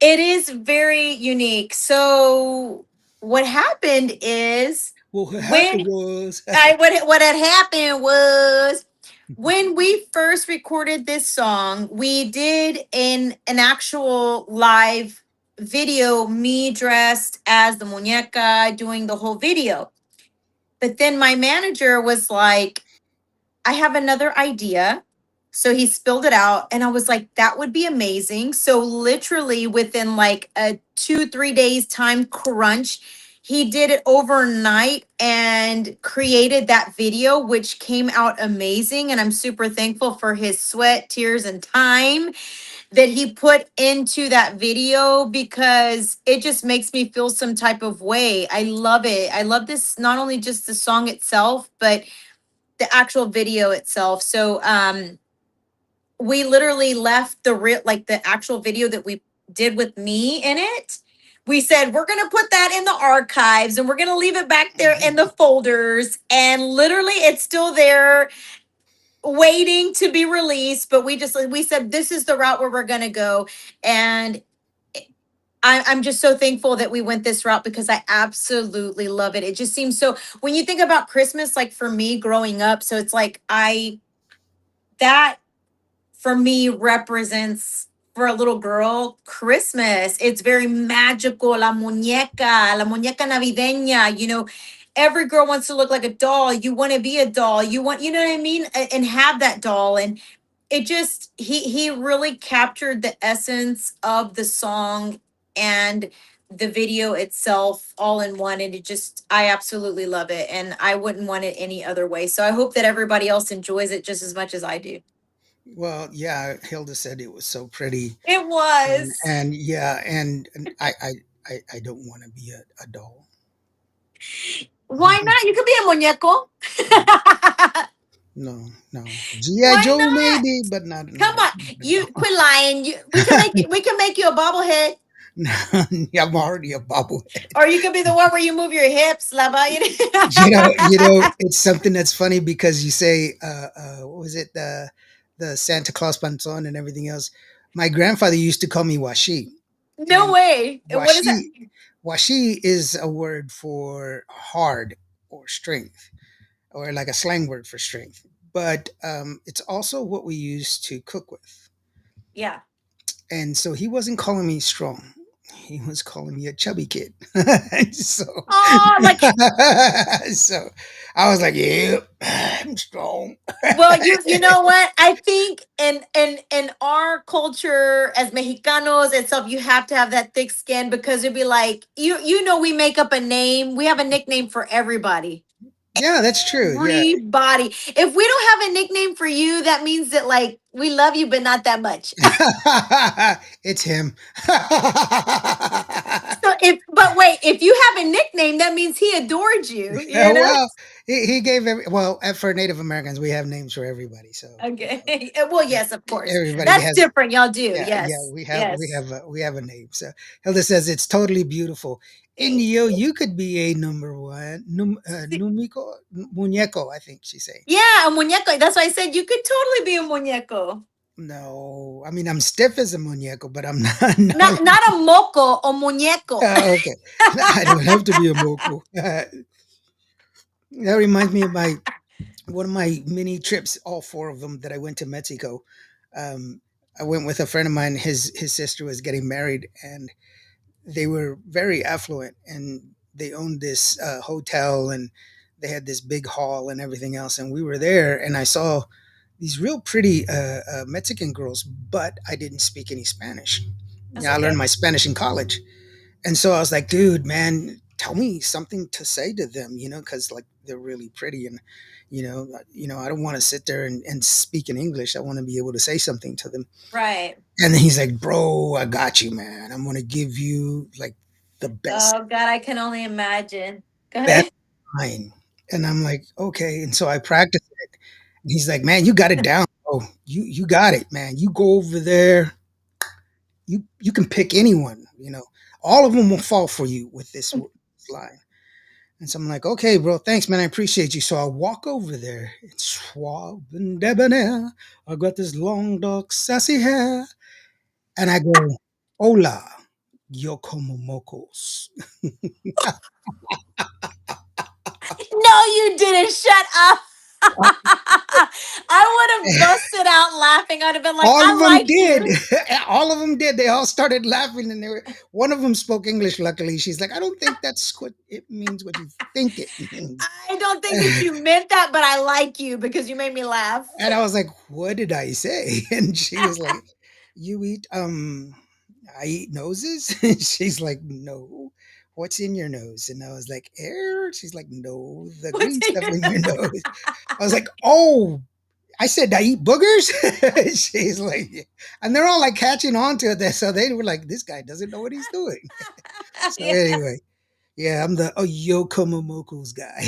It is very unique. So what happened is Well, what when happened was, what had happened was when we first recorded this song, we did an actual live video, me dressed as the muñeca doing the whole video. But then my manager was like, I have another idea. So he spilled it out, and I was like, that would be amazing. So, literally, within like a 2, 3 days time crunch, he did it overnight and created that video, which came out amazing. And I'm super thankful for his sweat, tears, and time that he put into that video because it just makes me feel some type of way. I love it. I love this, not only just the song itself, but the actual video itself. So we literally left the real like the actual video that we did with me in it. We said we're going to put that in the archives and we're going to leave it back there in the folders, and literally it's still there waiting to be released, but we said this is the route where we're going to go. And I'm just so thankful that we went this route because I absolutely love it. It just seems so, when you think about Christmas, like for me growing up, so it's like that for me represents, for a little girl, Christmas. It's very magical. La muñeca navideña. Every girl wants to look like a doll. You want to be a doll. You want, you know what I mean, and have that doll. And it just he really captured the essence of the song and the video itself all in one, and it just, I absolutely love it, and I wouldn't want it any other way. So I hope that everybody else enjoys it just as much as I do. well, yeah, Hilda said it was so pretty, It and was. yeah, and I don't want to be a doll. Why not? You could be a muñeco. No, no. GI Why Joe not? maybe, but not Come on, not a you doll. quit lying. We can make you a bobblehead, No, I'm already a bobblehead. or you could be the one where you move your hips, lava. It's something that's funny because you say, what was it, the Santa Claus panzon and everything else. My grandfather used to call me washi, No and way. And what is that? washi washi is a word for hard or strength, or like a slang word for strength. But it's also what we use to cook with. Yeah. And so he wasn't calling me strong. He was calling me a chubby kid. so, Oh, like, so I was like, yeah, I'm strong. well, you know what? I think in our culture as Mexicanos and stuff, you have to have that thick skin because it'd be like we make up a name. We have a nickname for everybody. Yeah, that's true. Yeah. Everybody. If we don't have a nickname for you, that means that like we love you, but not that much. It's him. So but wait, if you have a nickname, that means he adored you. You know? Well, he gave for Native Americans, we have names for everybody. So Okay. Well, yes, of course. everybody That's has. different. Y'all do. Yeah, yeah, Yes. Yes. we have a name. So Hilda says it's totally beautiful. Indio, you could be a number one. Numiko, muñeco, I think she's saying. Yeah, a muñeco. That's why I said you could totally be a muñeco. No, I mean I'm stiff as a muñeco, but I'm not. not Not a moco, a muñeco. okay, I don't have to be a moco. That reminds me of one of my mini trips, all 4 of them that I went to Mexico. I went with a friend of mine. His sister was getting married, and they were very affluent, and they owned this hotel, and they had this big hall and everything else. And we were there, and I saw these real pretty Mexican girls, but I didn't speak any Spanish. That's Yeah, I learned okay. my Spanish in college, and so I was like, dude, man, tell me something to say to them, because like they're really pretty, and I don't want to sit there and speak in English. I want to be able to say something to them. Right. And then he's like, "Bro, I got you, man. I'm gonna give you like the best Oh God, I can only imagine. Go best ahead. line." And I'm like, "Okay." And so I practiced it. And he's like, "Man, you got it down. Oh, you got it, man. You go over there. You can pick anyone. All of them will fall for you with this line." And so I'm like, "Okay, bro, thanks, man. I appreciate you." So I walk over there. It's suave and debonair. I got this long, dark, sassy hair. And I go, "Hola, yo como mocos." No, you didn't. Shut up. I would have busted out laughing. I'd have been like, All I of them like did. you. All of them did. They all started laughing, and one of them spoke English. Luckily, she's like, "I don't think that's what it means. What you think it means." I don't think that you meant that, but I like you because you made me laugh. And I was like, "What did I say?" And she was like, "You eat I eat noses." And she's like, "No. What's in your nose?" And I was like, "Air." She's like, "No, the What's green in stuff your in your nose." I was like, "Oh." I said, "I eat boogers." She's like, "Yeah." And they're all like catching on to it. So they were like, "This guy doesn't know what he's doing." So Yeah. anyway, yeah, I'm the Yokomomokos guy.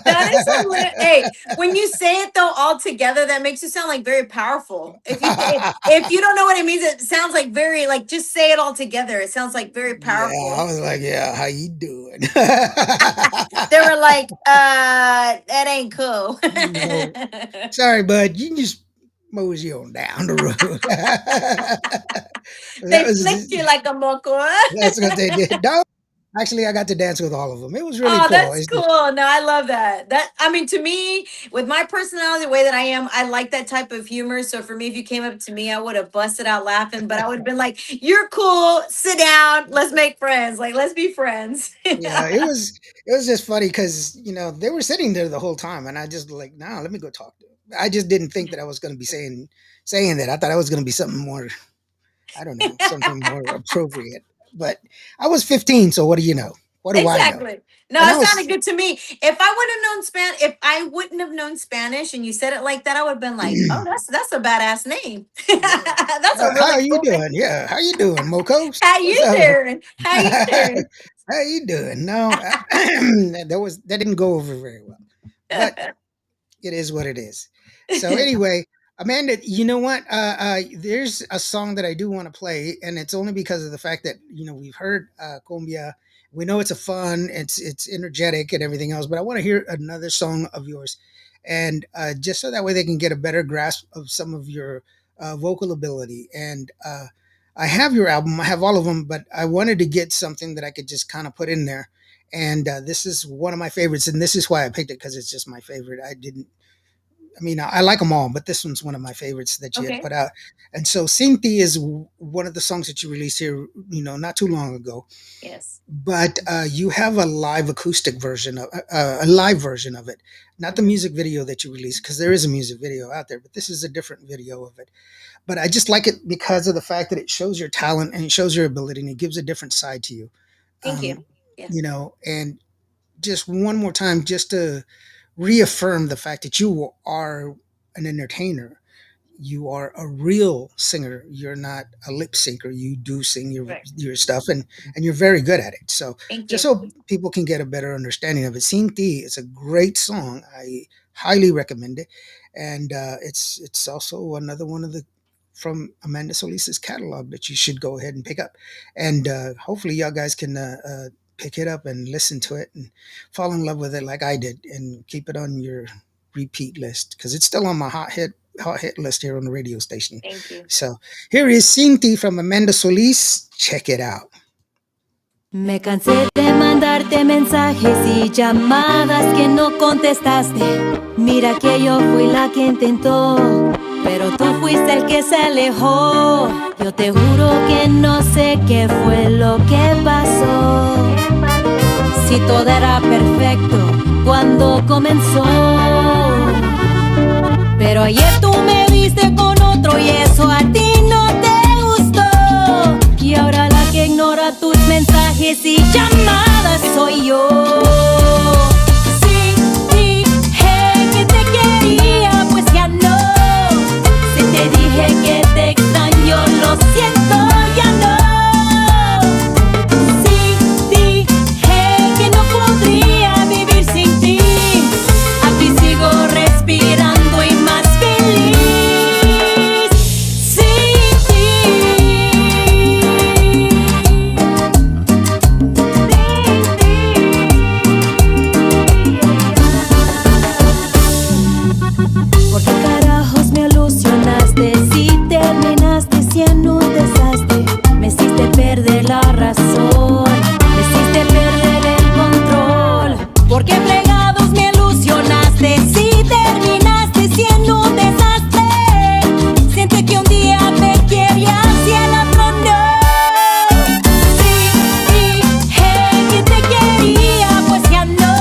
That is hilarious. Hey, when you say it though all together, that makes it sound like very powerful. If you don't know what it means, it sounds like very like just say it all together. It sounds like very Yeah, I powerful. was like, "Yeah, how you doing?" They were like, that ain't cool. No, sorry, bud. You can just mosey on down the road. That They was flicked you like a moco. that's what they did. No, actually, I got to dance with all of them. It was really Oh, cool. that's It's just, cool. No, I love that. I mean, to me, with my personality, the way that I am, I like that type of humor. So for me, if you came up to me, I would have busted out laughing, but I would have been like, you're cool. Sit down. Let's make friends. Like, let's be friends. yeah, it was just funny because they were sitting there the whole time, and I just like, "Nah, let me go talk to them." I just didn't think that I was going to be saying that. I thought I was going to be something more, I don't know, something more appropriate. But I was 15, so what do you know? What do I know? Exactly. No, And I it was, sounded good to me. If I wouldn't have known Spanish and you said it like that, I would have been like, oh, that's a badass name. yeah. That's a How really are you cool name. doing? Yeah, how you doing, Mokos? How What's you up? doing? How you doing? How you doing? No, that didn't go over very well, but it is what it is. So anyway, Amanda, you know what? There's a song that I do want to play, and it's only because of the fact that we've heard cumbia. We know it's a fun, it's energetic and everything else, but I want to hear another song of yours, and just so that way they can get a better grasp of some of your vocal ability. And I have your album, I have all of them, but I wanted to get something that I could just kind of put in there. And this is one of my favorites, and this is why I picked it because it's just my favorite. I mean, I like them all, but this one's one of my favorites that you had Okay. put out. And so Sinti is one of the songs that you released here, not too long ago. Yes. But you have a live acoustic version of a live version of it, not the music video that you released, because there is a music video out there, but this is a different video of it. But I just like it because of the fact that it shows your talent and it shows your ability and it gives a different side to you. Thank Um, you. Yeah. and just one more time, just to reaffirm the fact that you are an entertainer. You are a real singer. You're not a lip syncer. You do sing Right. your stuff, and you're very good at it. So Thank just you. so people can get a better understanding of it, Sinti is a great song. I highly recommend it, and it's also another one of the from Amanda Solis's catalog that you should go ahead and pick up, and hopefully y'all guys can pick it up and listen to it and fall in love with it like I did, and keep it on your repeat list because it's still on my hot hit list here on the radio station. Thank you. So here is Cinti from Amanda Solis. Check it out. Me cansé de mandarte mensajes y llamadas que no contestaste. Mira que yo fui la que intentó, pero tú fuiste el que se alejó. Yo te juro que no sé qué fue lo que pasó. Si todo era perfecto cuando comenzó. Pero ayer tú me viste con otro y eso a ti no te gustó. Y ahora la que ignora tus mensajes que si llamada soy yo. Sí, dije que te quería, pues ya no. Si te dije que te extraño, lo siento, ya no. Sí, dije que no podría vivir sin ti. Aquí sigo respirando y más feliz sin ti. ¿Por qué carajos me ilusionaste si terminaste siendo un desastre? Me hiciste perder la razón, me hiciste perder el control. ¿Por qué fregados me ilusionaste si terminaste siendo un desastre? Siento que un día me querías y el otro no. Sí, dije que te quería, pues ya no.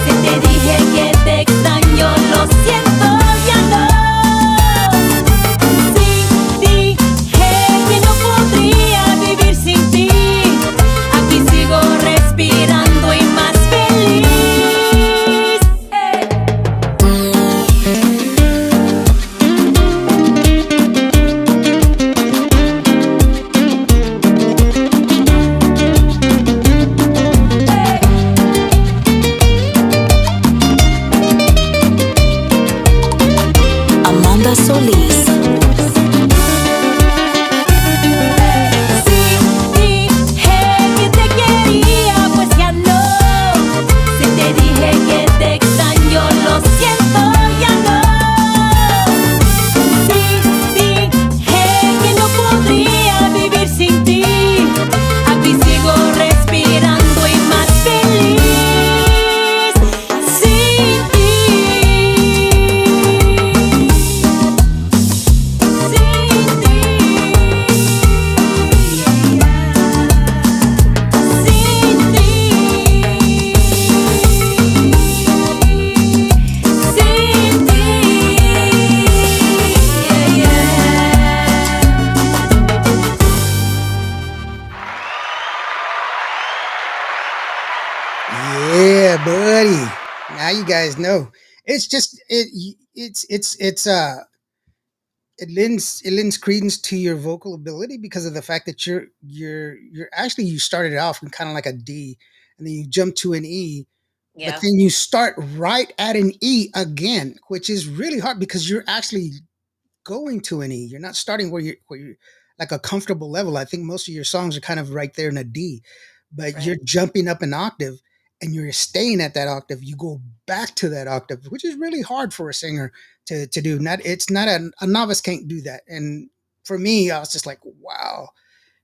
Si te dije que te extraño, lo siento, ya no. Sí, dije que no podría vivir sin ti. Aquí sigo respirando y más feliz. Amanda Solis. Sí, dije que te quería, pues ya no. Si te dije que te extraño, lo siento, ya no. Sí, dije que no podría vivir sin ti. Aquí sigo respirando y más feliz sin ti. Yeah, buddy. Now you guys know. It's just it lends credence to your vocal ability because of the fact that you're actually you started off in kind of like a D and then you jump to an E, but Yeah. then you start right at an E again, which is really hard because you're actually going to an E. You're not starting where you're like a comfortable level. I think most of your songs are kind of right there in a D, but you're Right. jumping up an octave and you're staying at that octave. You go back to that octave, which is really hard for a singer to do. Not it's not a novice can't do that. And for me, I was just like, wow,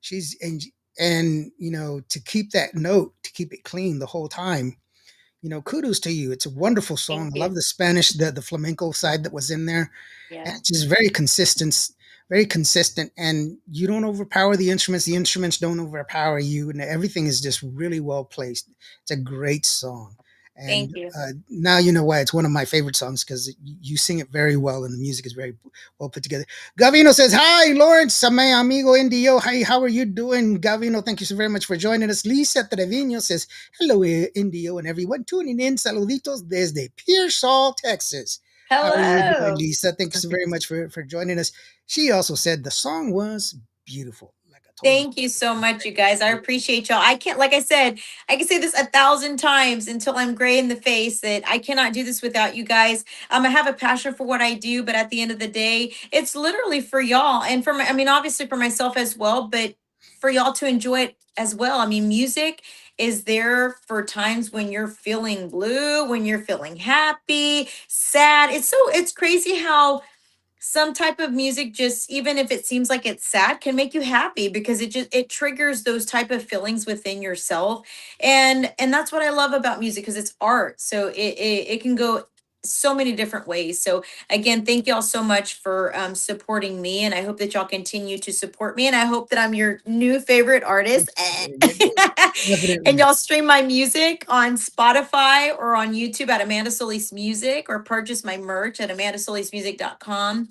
she's and to keep that note, to keep it clean the whole time. Kudos to you. It's a wonderful song. Thank I love you. the Spanish, the flamenco side that was in there, Yeah. and it's just very consistent, and you don't overpower the instruments. The instruments don't overpower you, and everything is just really well placed. It's a great song, Thank and you. now you know why it's one of my favorite songs because you sing it very well, and the music is very well put together. Gavino says, "Hi, Lawrence, my amigo Indio. Hi, how are you doing, Gavino? Thank you so very much for joining us." Lisa Trevino says, "Hello, Indio, and everyone tuning in. Saluditos desde Pearsall, Texas." How are you doing, Hello. Lisa? Thank you so very much for joining us. She also said the song was beautiful. Like I told you. Thank you so much, you guys. I appreciate y'all. I can't, like I said, I can say this 1,000 times until I'm gray in the face that I cannot do this without you guys. I have a passion for what I do, but at the end of the day, it's literally for y'all and for my, I mean, obviously for myself as well, but for y'all to enjoy it as well. I mean, music is there for times when you're feeling blue, when you're feeling happy, sad. It's crazy how some type of music, just even if it seems like it's sad, can make you happy because it triggers those type of feelings within yourself. And that's what I love about music, because it's art, so it can go so many different ways. So again, thank y'all so much for supporting me, and I hope that y'all continue to support me, and I hope that I'm your new favorite artist. Very good. And Definitely. y'all stream my music on Spotify or on YouTube at Amanda Solis Music, or purchase my merch at amandasolismusic.com.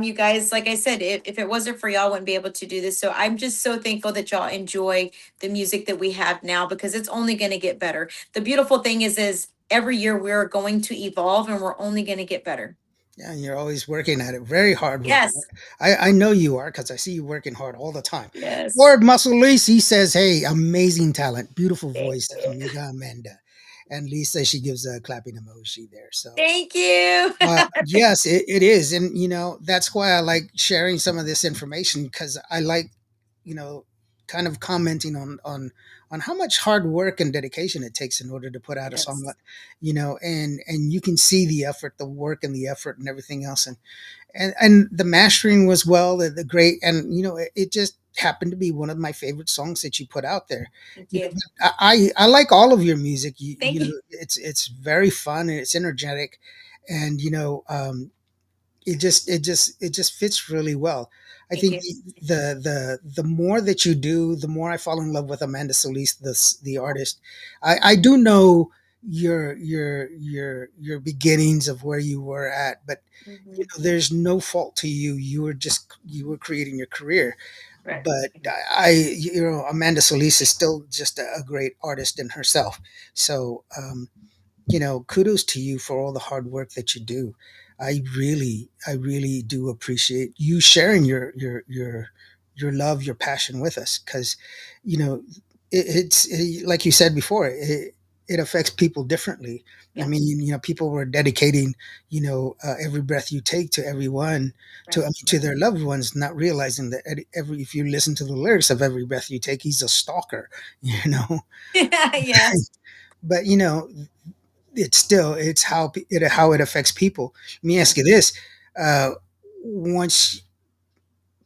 You guys, like I said, if it wasn't for y'all, I wouldn't be able to do this. So I'm just so thankful that y'all enjoy the music that we have now, because it's only going to get better. The beautiful thing is every year we're going to evolve, and we're only going to get better. Yeah, and you're always working at it. Very hard work. Yes. I know you are because I see you working hard all the time. Yes. Lord Muscle Lisa, he says, hey, amazing talent, beautiful Thank voice, you. amiga Amanda. And Lisa, she gives a clapping emoji there. So Thank you. yes, it is. And, that's why I like sharing some of this information, because I like, you know, kind of commenting on how much hard work and dedication it takes in order to put out a song, Yes. and you can see the effort, the work and the effort and everything else. And the mastering was well, the great, and it just happened to be one of my favorite songs that you put out there. Thank you know you. I like all of your music. Thank you. It's very fun and it's energetic, and it just fits really well. I Thank think you. the more that you do, the more I fall in love with Amanda Solis, the artist. I do know your beginnings of where you were at, but Mhm. there's no fault to you. You were creating your career, Right. but Amanda Solis is still just a great artist in herself. So kudos to you for all the hard work that you do. I really do appreciate you sharing your love, your passion with us, because you know like you said before, it affects people differently. I Yeah. mean, people were dedicating, every breath you take to everyone, to I Right. mean, to their loved ones, not realizing that every if you listen to the lyrics of every breath you take, he's a stalker, you know. Yes. But it's how it affects people. Let me ask you this: uh, once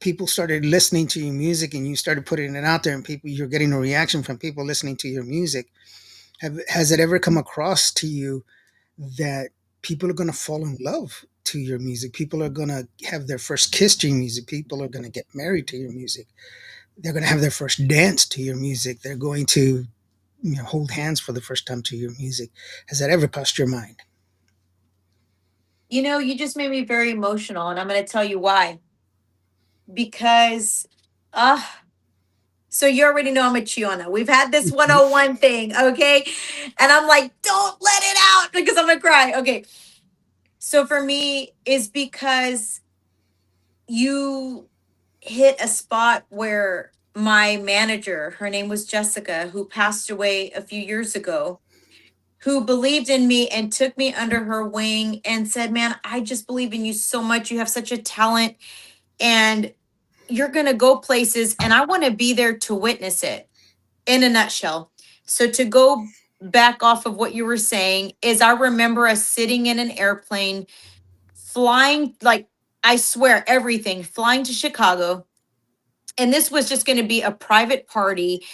people started listening to your music and you started putting it out there, and you're getting a reaction from people listening to your music, has it ever come across to you that people are going to fall in love to your music? People are going to have their first kiss to your music. People are going to get married to your music. They're going to have their first dance to your music. They're going to hold hands for the first time to your music. Has that ever crossed your mind? You just made me very emotional, and I'm going to tell you why. Because, uh, so you already know I'm a Chiona. We've had this 101 thing, okay? And I'm like, don't let it out because I'm going to cry. Okay. So for me, is because you hit a spot where my manager, her name was Jessica, who passed away a few years ago, who believed in me and took me under her wing and said, man, I just believe in you so much. You have such a talent, and you're going to go places, and I want to be there to witness it, in a nutshell. So to go back off of what you were saying, is I remember us sitting in an airplane, flying, like, I swear everything, flying to Chicago. And this was just going to be a private party,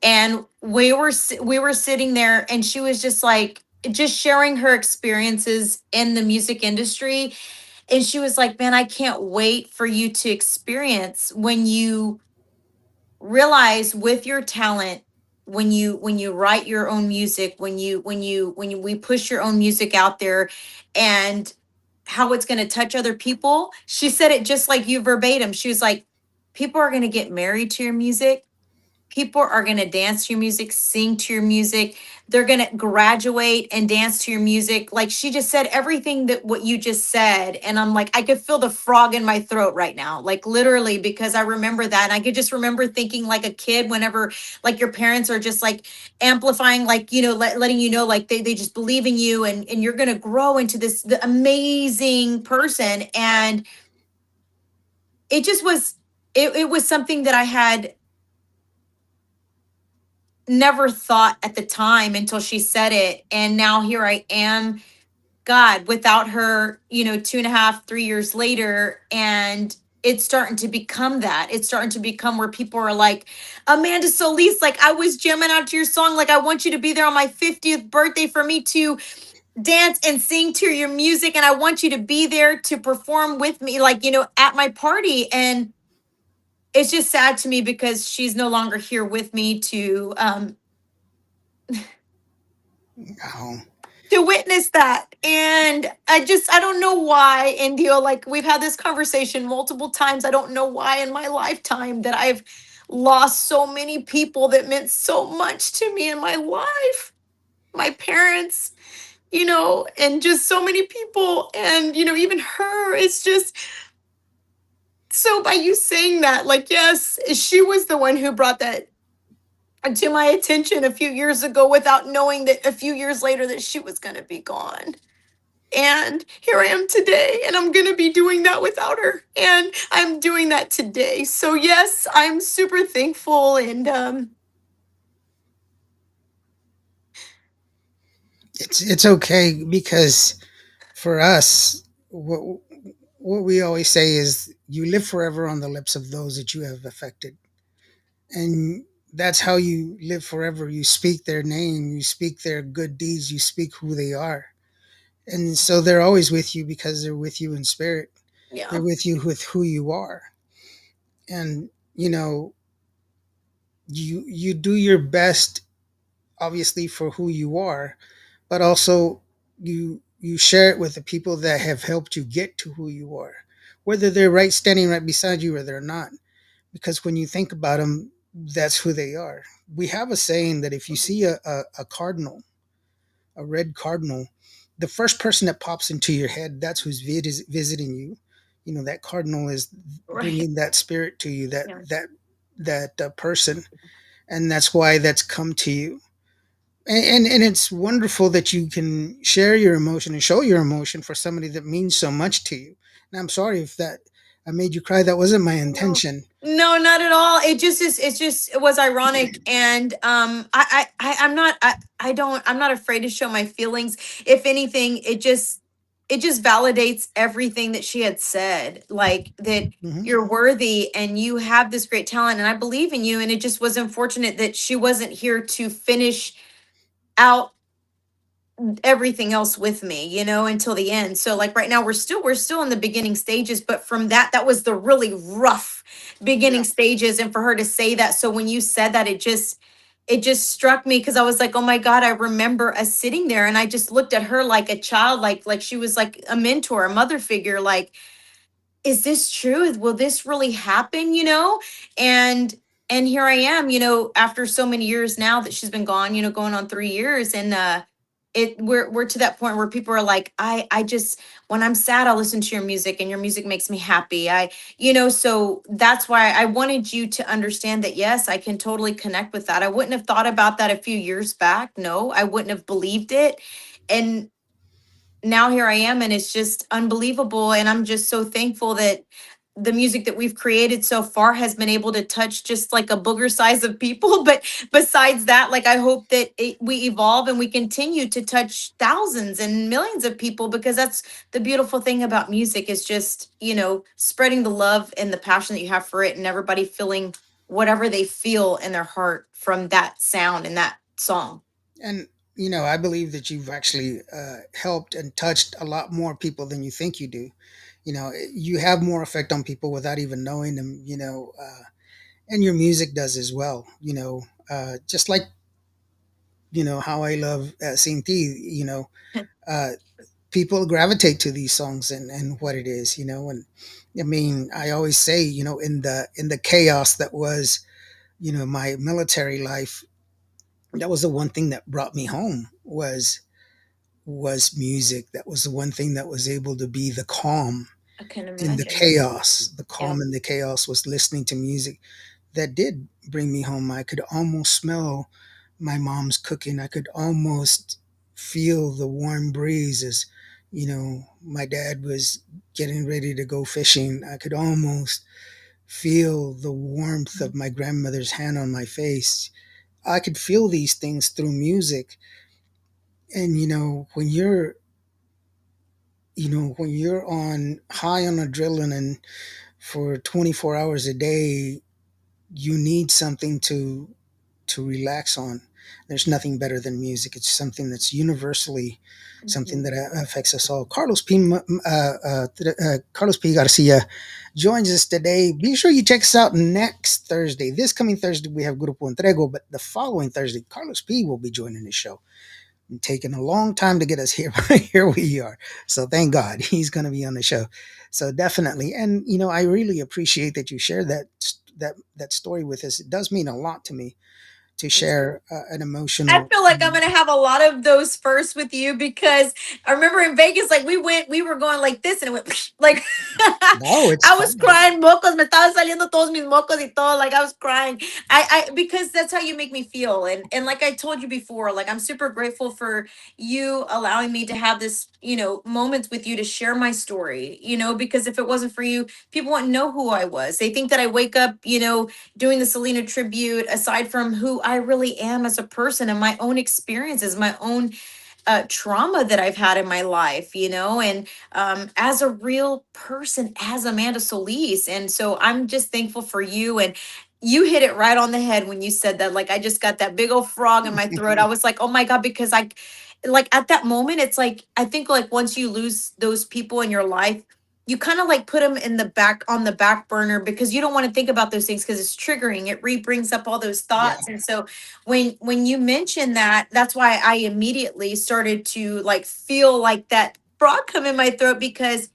and we were sitting there, and she was just like, just sharing her experiences in the music industry. And she was like, man, I can't wait for you to experience when you realize with your talent, when you write your own music, we push your own music out there, and how it's going to touch other people. She said it just like you verbatim. She was like, people are going to get married to your music. People are going to dance to your music, sing to your music. They're going to graduate and dance to your music. Like, she just said everything that what you just said. And I'm like, I could feel the frog in my throat right now, like literally, because I remember that. And I could just remember thinking like a kid, whenever like your parents are just like amplifying, like, letting you know, like they just believe in you, and you're going to grow into the amazing person. And it just was, it was something that I had never thought at the time until she said it. And now here I am, God, without her, 2.5, 3 years later. And it's starting to become that. It's starting to become where people are like, Amanda Solis, like, I was jamming out to your song. Like, I want you to be there on my 50th birthday for me to dance and sing to your music. And I want you to be there to perform with me, like, at my party. And it's just sad to me because she's no longer here with me to Oh, to witness that. And I don't know why, Indio, like we've had this conversation multiple times. I don't know why in my lifetime that I've lost so many people that meant so much to me in my life. My parents, and just so many people. And, even her, it's just so by you saying that, like, yes, she was the one who brought that to my attention a few years ago without knowing that a few years later that she was going to be gone. And here I am today, and I'm going to be doing that without her. And I'm doing that today. So, yes, I'm super thankful. And it's okay because for us, what we always say is you live forever on the lips of those that you have affected, and that's how you live forever. You speak their name, you speak their good deeds, you speak who they are, and so they're always with you because they're with you in spirit. yeah, They're with you with who you are, and you do your best, obviously, for who you are, but also you share it with the people that have helped you get to who you are, whether they're right standing right beside you or they're not, because when you think about them, that's who they are. We have a saying that if you see a cardinal, a red cardinal, the first person that pops into your head, that's who's visiting you. That cardinal is right. bringing that spirit to you, that Yeah. person, and that's why that's come to you. And it's wonderful that you can share your emotion and show your emotion for somebody that means so much to you. And I'm sorry if that I made you cry. That wasn't my No, intention. no, not at all. It was ironic. And I'm not afraid to show my feelings. If anything, it just validates everything that she had said, like that Hmm. you're worthy and you have this great talent and I believe in you. And it just was unfortunate that she wasn't here to finish out everything else with me, until the end. So like right now we're still in the beginning stages, but from that was the really rough beginning Yeah. stages. And for her to say that, so when you said that, it just struck me because I was like, oh my God, I remember us sitting there and I just looked at her like a child, like she was like a mentor, a mother figure, like, is this true? Will this really happen? And here I am, after so many years now that she's been gone, going on 3 years. And we're to that point where people are like, I just, when I'm sad, I'll listen to your music and your music makes me happy. So that's why I wanted you to understand that yes, I can totally connect with that. I wouldn't have thought about that a few years back. No, I wouldn't have believed it. And now here I am, and it's just unbelievable. And I'm just so thankful that the music that we've created so far has been able to touch just like a booger size of people. But besides that, like I hope that we evolve and we continue to touch thousands and millions of people, because that's the beautiful thing about music is just, spreading the love and the passion that you have for it and everybody feeling whatever they feel in their heart from that sound and that song. And I believe that you've actually helped and touched a lot more people than you think you do. You have more effect on people without even knowing them. And your music does as well. Just like how I love Sinti. Uh, People gravitate to these songs and what it is. And I mean, I always say, in the chaos that was, my military life, that was the one thing that brought me home was music. That was the one thing that was able to be the calm I can in the imagine. chaos. The Yeah. calm in the chaos was listening to music that did bring me home. I could almost smell my mom's cooking. I could almost feel the warm breeze as, my dad was getting ready to go fishing. I could almost feel the warmth of my grandmother's hand on my face. I could feel these things through music. And when you're on high on adrenaline for 24 hours a day, you need something to relax on. there's nothing better than music. It's something that's universally something Mhm. that affects us all. Carlos P. Garcia joins us today. Be sure you check us out next Thursday. This coming Thursday, we have Grupo Entrego, but the following Thursday, Carlos P. will be joining the show. It's taken a long time to get us here, but here we are. So thank God he's going to be on the show. So definitely, and I really appreciate that you shared that story with us. It does mean a lot to me to share an I emotional. feel like I'm gonna have a lot of those first with you because I remember in Vegas, like we were going like this, and it went like No, it's I was fine. crying, mocos, me estaban saliendo todos mis mocos y todo, like I was crying. Because that's how you make me feel, and like I told you before, like I'm super grateful for you allowing me to have this, moments with you to share my story, because if it wasn't for you, people wouldn't know who I was. They think that I wake up, doing the Selena tribute, aside from who I really am as a person and my own experiences, my own trauma that I've had in my life, and as a real person, as Amanda Solis. And so I'm just thankful for you. And you hit it right on the head when you said that. Like, I just got that big old frog in my throat. I was like, oh my God, because like at that moment, it's like, I think like once you lose those people in your life, you kind of like put them in the back on the back burner because you don't want to think about those things because it's triggering. It brings up all those Yeah, thoughts. And so when you mentioned that, that's why I immediately started to like feel like that frog come in my throat because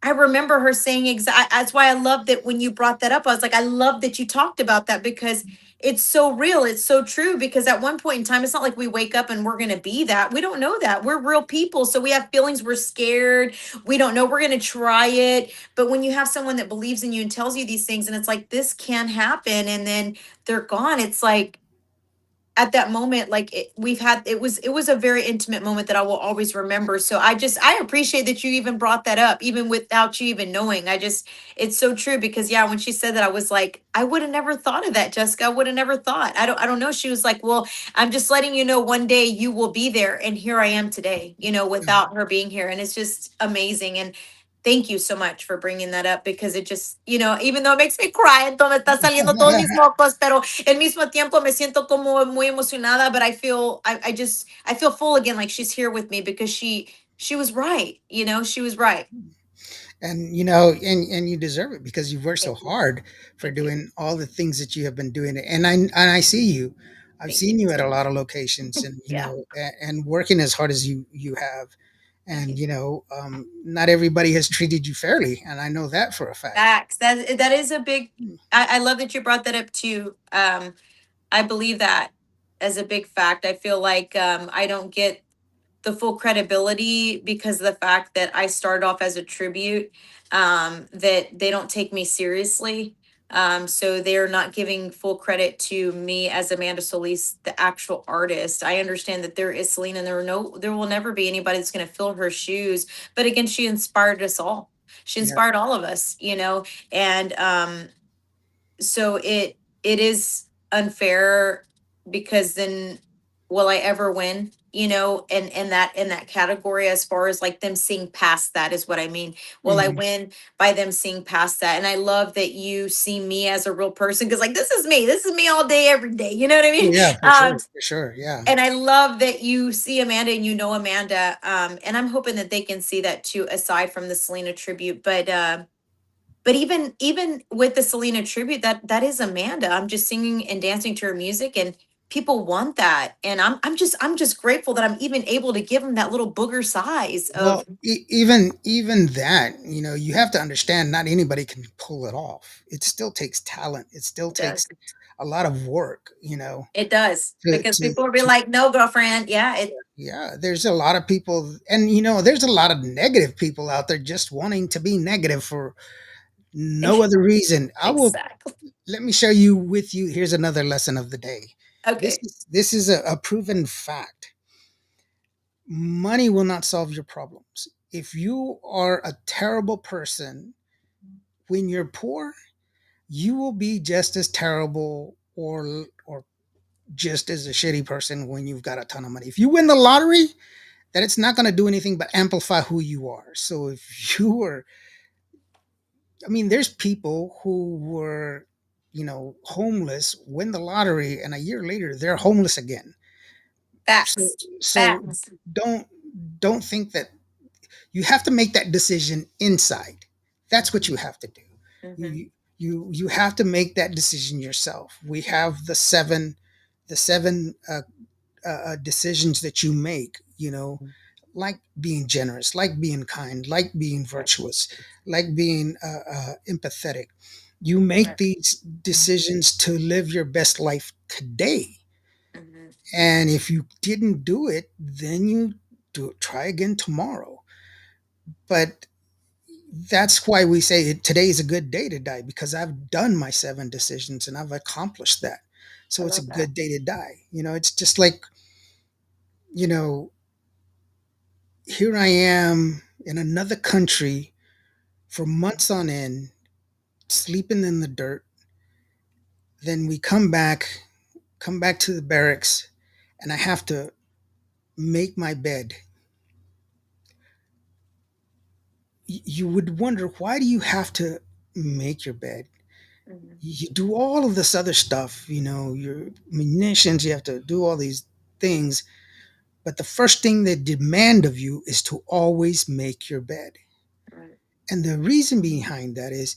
I remember her saying that's why I love that when you brought that up. I was like, I love that you talked about that because it's so real. It's so true. Because at one point in time, it's not like we wake up and we're going to be that. We don't know that. We're real people. So we have feelings. We're scared. We don't know. We're going to try it. But when you have someone that believes in you and tells you these things, and it's like, this can happen, and then they're gone, it's like, at that moment, like it was a very intimate moment that I will always remember. So I appreciate that you even brought that up even without you even knowing. It's so true because yeah, when she said that, I was like, I would have never thought of that, Jessica. I would have never thought. I don't know. She was like, well, I'm just letting you know one day you will be there, and here I am today, without her being here. And it's just amazing. And thank you so much for bringing that up because it just, even though it makes me cry, entonces me está saliendo todos mis mocos, pero al mismo tiempo me siento como muy emocionada, but I feel full again, like she's here with me because she was right, she was right. and you deserve it because you've worked so Thank you. hard for Thank you. doing all the things that you have been doing. And I see you. I've Thank you. seen you at a lot of locations, and Yeah. and working as hard as you have. Thank you. And not everybody has treated you fairly, and I know that for a fact. Facts. That is a big, I love that you brought that up too. I believe that as a big fact. I feel like I don't get the full credibility because of the fact that I started off as a tribute, that they don't take me seriously. So they're not giving full credit to me as Amanda Solis, the actual artist. I understand that there is Selena, and there will never be anybody that's going to fill her shoes. But again, she inspired us all. She Yeah. inspired all of us, and so it is unfair because then will I ever win, in that category, as far as like them seeing past that is what I mean. Will I Mhm. win by them seeing past that? And I love that you see me as a real person because like this is me all day every day, you know what I Oh mean? yeah, for um sure, for sure. Yeah. and I love that you see Amanda and Amanda, and I'm hoping that they can see that too, aside from the Selena tribute. But even with the Selena tribute, that is Amanda. I'm just singing and dancing to her music, and people want that. And I'm just grateful that I'm even able to give them that little booger size of Well, even that, you have to understand, not anybody can pull it off. It still takes talent. It still it does. takes a lot of work, It does. to Because to people will be to like, no, girlfriend. Yeah, it yeah, there's a lot of people, and there's a lot of negative people out there just wanting to be negative for no other reason. I will exactly. Let me share you with you. Here's another lesson of the day. This Okay. is this is a proven fact. Money will not solve your problems. If you are a terrible person when you're poor, you will be just as terrible or just as a shitty person when you've got a ton of money. If you win the lottery, that it's not going to do anything but amplify who you are. So if you were, I mean, there's people who were, homeless, win the lottery, and a year later they're homeless again. So Facts. so Facts. don't don't think that you have to make that decision inside. That's what you have to do. Mm-hmm. You have to make that decision yourself. We have the seven decisions that you make. Like being generous, like being kind, like being Right. virtuous, like being empathetic. You make Right. these decisions to live your best life today. Mm-hmm. And if you didn't do it, then you try again tomorrow. But that's why we say today is a good day to die, because I've done my seven decisions and I've accomplished that. I So it's a love that. good day to die. It's just like, you know, here I am in another country for months on end, sleeping in the dirt. Then we come back to the barracks, and I have to make my bed. You would wonder, why do you have to make your bed? Mm-hmm. You do all of this other stuff, your munitions, you have to do all these things. But the first thing they demand of you is to always make your bed. Right. And the reason behind that is,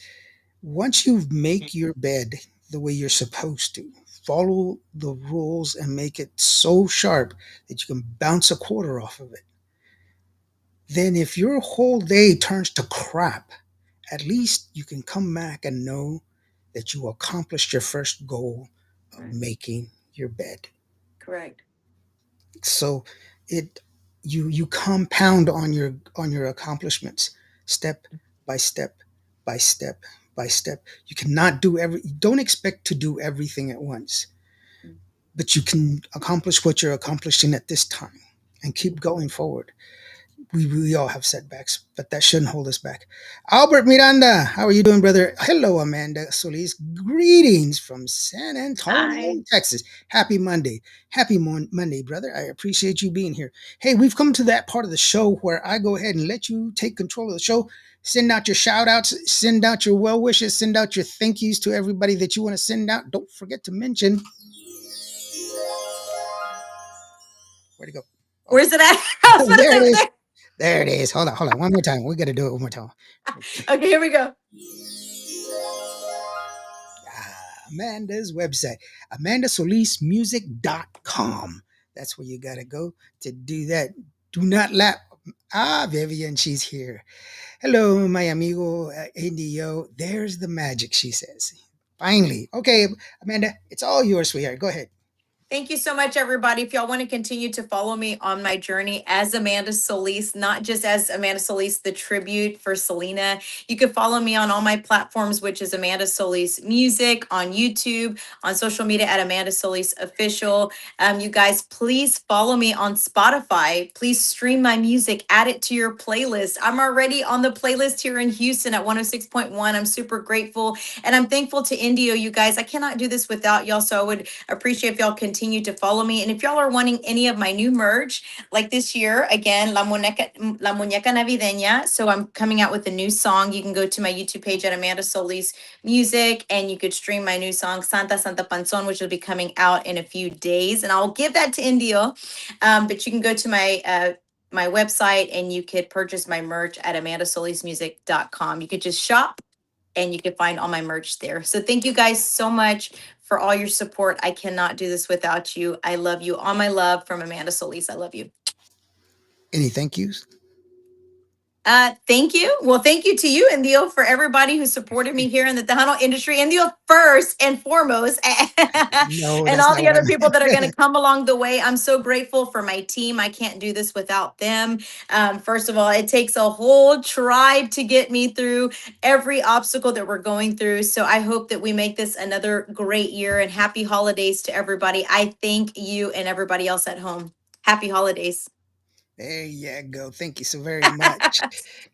once you make your bed the way you're supposed to, follow the rules and make it so sharp that you can bounce a quarter off of it, then if your whole day turns to crap, at least you can come back and know that you accomplished your first goal of Right. making your bed. Correct. So it you compound on your accomplishments, step by step by step by step. You cannot don't expect to do everything at once, but you can accomplish what you're accomplishing at this time and keep going forward. We all have setbacks, but that shouldn't hold us back. Albert Miranda, how are you doing, brother? Hello, Amanda Solis. Greetings from San Antonio, Hi. Texas. Happy Monday. Happy Monday, brother. I appreciate you being here. Hey, we've come to that part of the show where I go ahead and let you take control of the show. Send out your shout outs, send out your well wishes, send out your thank yous to everybody that you want to send out. Don't forget to mention, where'd it go? Oh, Where's it at? I was about to there say it over is. there. There it is. Hold on. One more time. We got to do it one more time. Okay, here we go. Amanda's website, amandasolismusic.com. That's where you got to go to do that. Do not laugh. Vivian, she's here. Hello, my amigo Indio. There's the magic, she says. Finally. Okay, Amanda, it's all yours, sweetheart. Go ahead. Thank you so much, everybody. If y'all want to continue to follow me on my journey as Amanda Solis, not just as Amanda Solis, the tribute for Selena, you can follow me on all my platforms, which is Amanda Solis Music, on YouTube, on social media at Amanda Solis Official. You guys, please follow me on Spotify. Please stream my music, add it to your playlist. I'm already on the playlist here in Houston at 106.1. I'm super grateful, and I'm thankful to Indio, you guys. I cannot do this without y'all, so I would appreciate if y'all continue to follow me. And if y'all are wanting any of my new merch, like this year, again, La Muñeca Navideña. So I'm coming out with a new song. You can go to my YouTube page at Amanda Solis Music, and you could stream my new song, Santa Santa Panzon, which will be coming out in a few days. And I'll give that to Indio. But you can go to my website and you could purchase my merch at amandasolismusic.com. You could just shop and you can find all my merch there. So thank you guys so much for all your support. I cannot do this without you. I love you. All my love from Amanda Solis. I love you. Any thank yous? Thank you. Well, thank you to you, Indio, for everybody who supported me here in the Tejano industry. Indio, first and foremost, No, and that's all not the what I other people that are going meant. to come along the way. I'm so grateful for my team. I can't do this without them. First of all, it takes a whole tribe to get me through every obstacle that we're going through. So I hope that we make this another great year, and happy holidays to everybody. I thank you and everybody else at home. Happy holidays. There you go. Thank you so very much.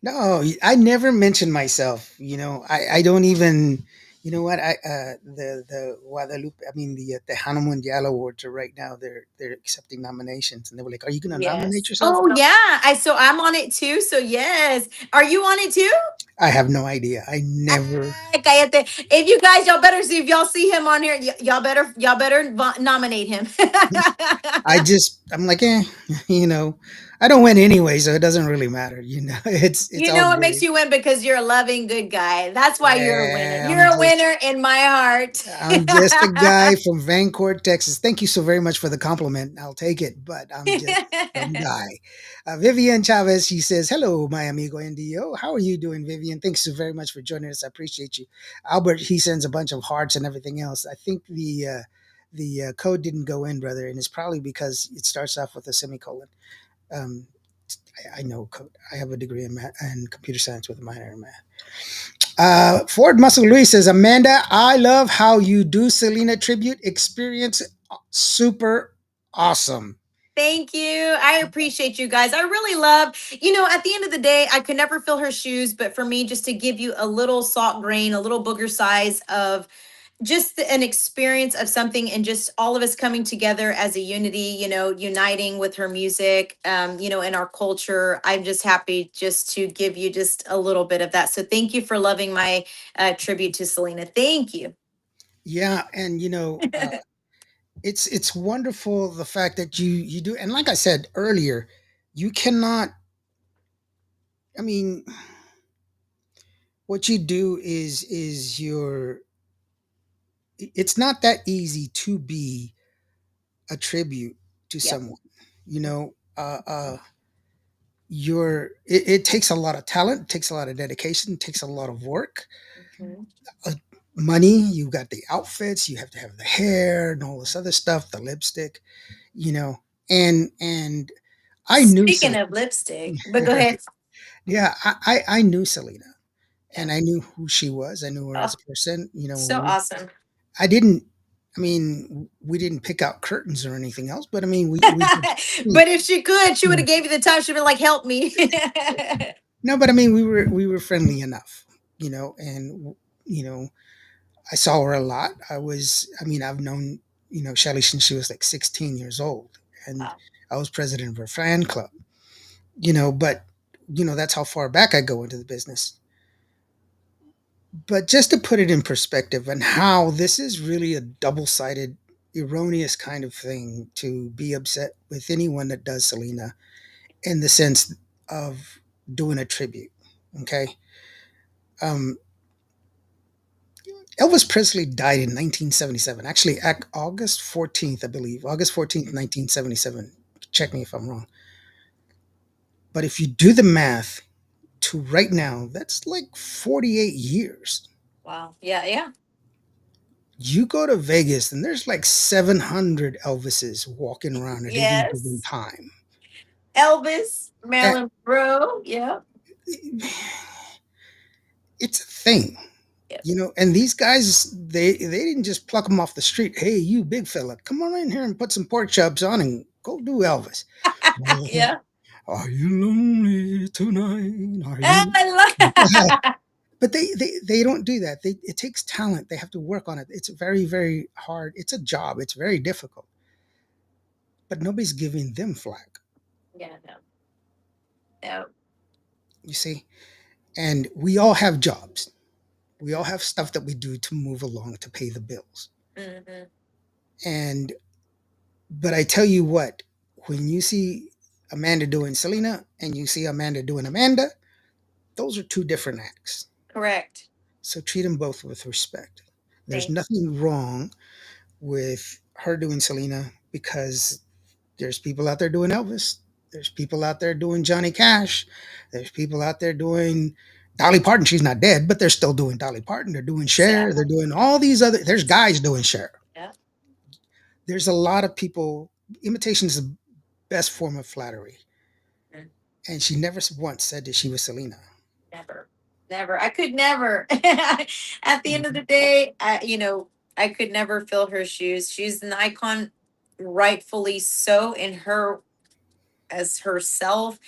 No, I never mention myself. I don't even. You know what? The Guadalupe. I mean the Tejano Mundial Awards are right now. They're accepting nominations, and they were like, "Are you going to nominate Yes. yourself?" Oh yeah. So I'm on it too. So yes. Are you on it too? I have no idea. I never. Cállate. If you guys, y'all better see if y'all see him on here. Y'all better nominate him. I just I'm like, you know, I don't win anyway, so it doesn't really matter. It's You all know what makes good. you win because you're a loving, good guy. That's why you're a winner. Yeah, You're a winner in my heart. I'm just a guy from Vancourt, Texas. Thank you so very much for the compliment. I'll take it, but I'm just some guy. Vivian Chavez, she says, "Hello, my amigo Indio. How are you doing, Vivian? Thanks so very much for joining us. I appreciate you." Albert, he sends a bunch of hearts and everything else. I think the code didn't go in, brother, and it's probably because it starts off with a semicolon. Um, I know code. I have a degree in math and computer science with a minor in math. Ford Muscle Luis says, Amanda, I love how you do Selena tribute experience. Super awesome. Thank you. I appreciate you guys. I really love, at the end of the day, I could never fill her shoes, but for me, just to give you a little salt grain, a little booger size of just an experience of something and just all of us coming together as a unity, uniting with her music, in our culture. I'm just happy just to give you just a little bit of that. So thank you for loving my tribute to Selena. Thank you. Yeah, and it's wonderful the fact that you do, and like I said earlier, you cannot. I mean, what you do is your. It's not that easy to be a tribute to Yep. someone. You know, it takes a lot of talent, it takes a lot of dedication, it takes a lot of work, Mhm. uh, money. You got the outfits, you have to have the hair and all this other stuff, the lipstick, you know, and I knew Speaking Selena. of lipstick, but go ahead. Yeah, I knew Selena, Yeah. and I knew who she was. I knew her Oh, as a person. so awesome. I didn't. I mean, we didn't pick out curtains or anything else, but I mean, we could speak. But if she could, she would have gave you the time. She'd been like, "Help me." No, but I mean, we were friendly enough, and you know, I saw her a lot. I mean, I've known, Shelly since she was like 16 years old, and Wow. I was president of her fan club, but, that's how far back I go into the business. But just to put it in perspective and how this is really a double sided, erroneous kind of thing to be upset with anyone that does Selena in the sense of doing a tribute. Okay. Um, Elvis Presley died in 1977. Actually, August 14th, I believe. August 14th, 1977. Check me if I'm wrong. But if you do the math to right now, that's like 48 years. Wow. Yeah. Yeah. You go to Vegas and there's like 700 Elvises walking around at any given Yes. time. Elvis, And Marilyn Monroe. Yeah. it's a thing. Yep. And these guys, they didn't just pluck them off the street. Hey, you big fella, come on in here and put some pork chops on and go do Elvis. Yeah. Are you lonely tonight? Are you? I love. But they don't do that. It takes talent. They have to work on it. It's very, very hard. It's a job. It's very difficult. But nobody's giving them flack. Yeah. No. No. You see, and we all have jobs. We all have stuff that we do to move along to pay the bills. Hmm. And but I tell you what, when you see Amanda doing Selena and you see Amanda doing Amanda, those are two different acts. Correct. So treat them both with respect. There's Thank. nothing wrong with her doing Selena because there's people out there doing Elvis. There's people out there doing Johnny Cash. There's people out there doing Dolly Parton. She's not dead, but they're still doing Dolly Parton. They're doing Cher. They're Exactly. doing all these other. There's guys doing Cher. Yeah. There's a lot of people. Imitation is the best form of flattery. Mm. And she never once said that she was Selena. Never. Never. I could never. At the end of the day, I could never fill her shoes. She's an icon, rightfully so, in her as herself.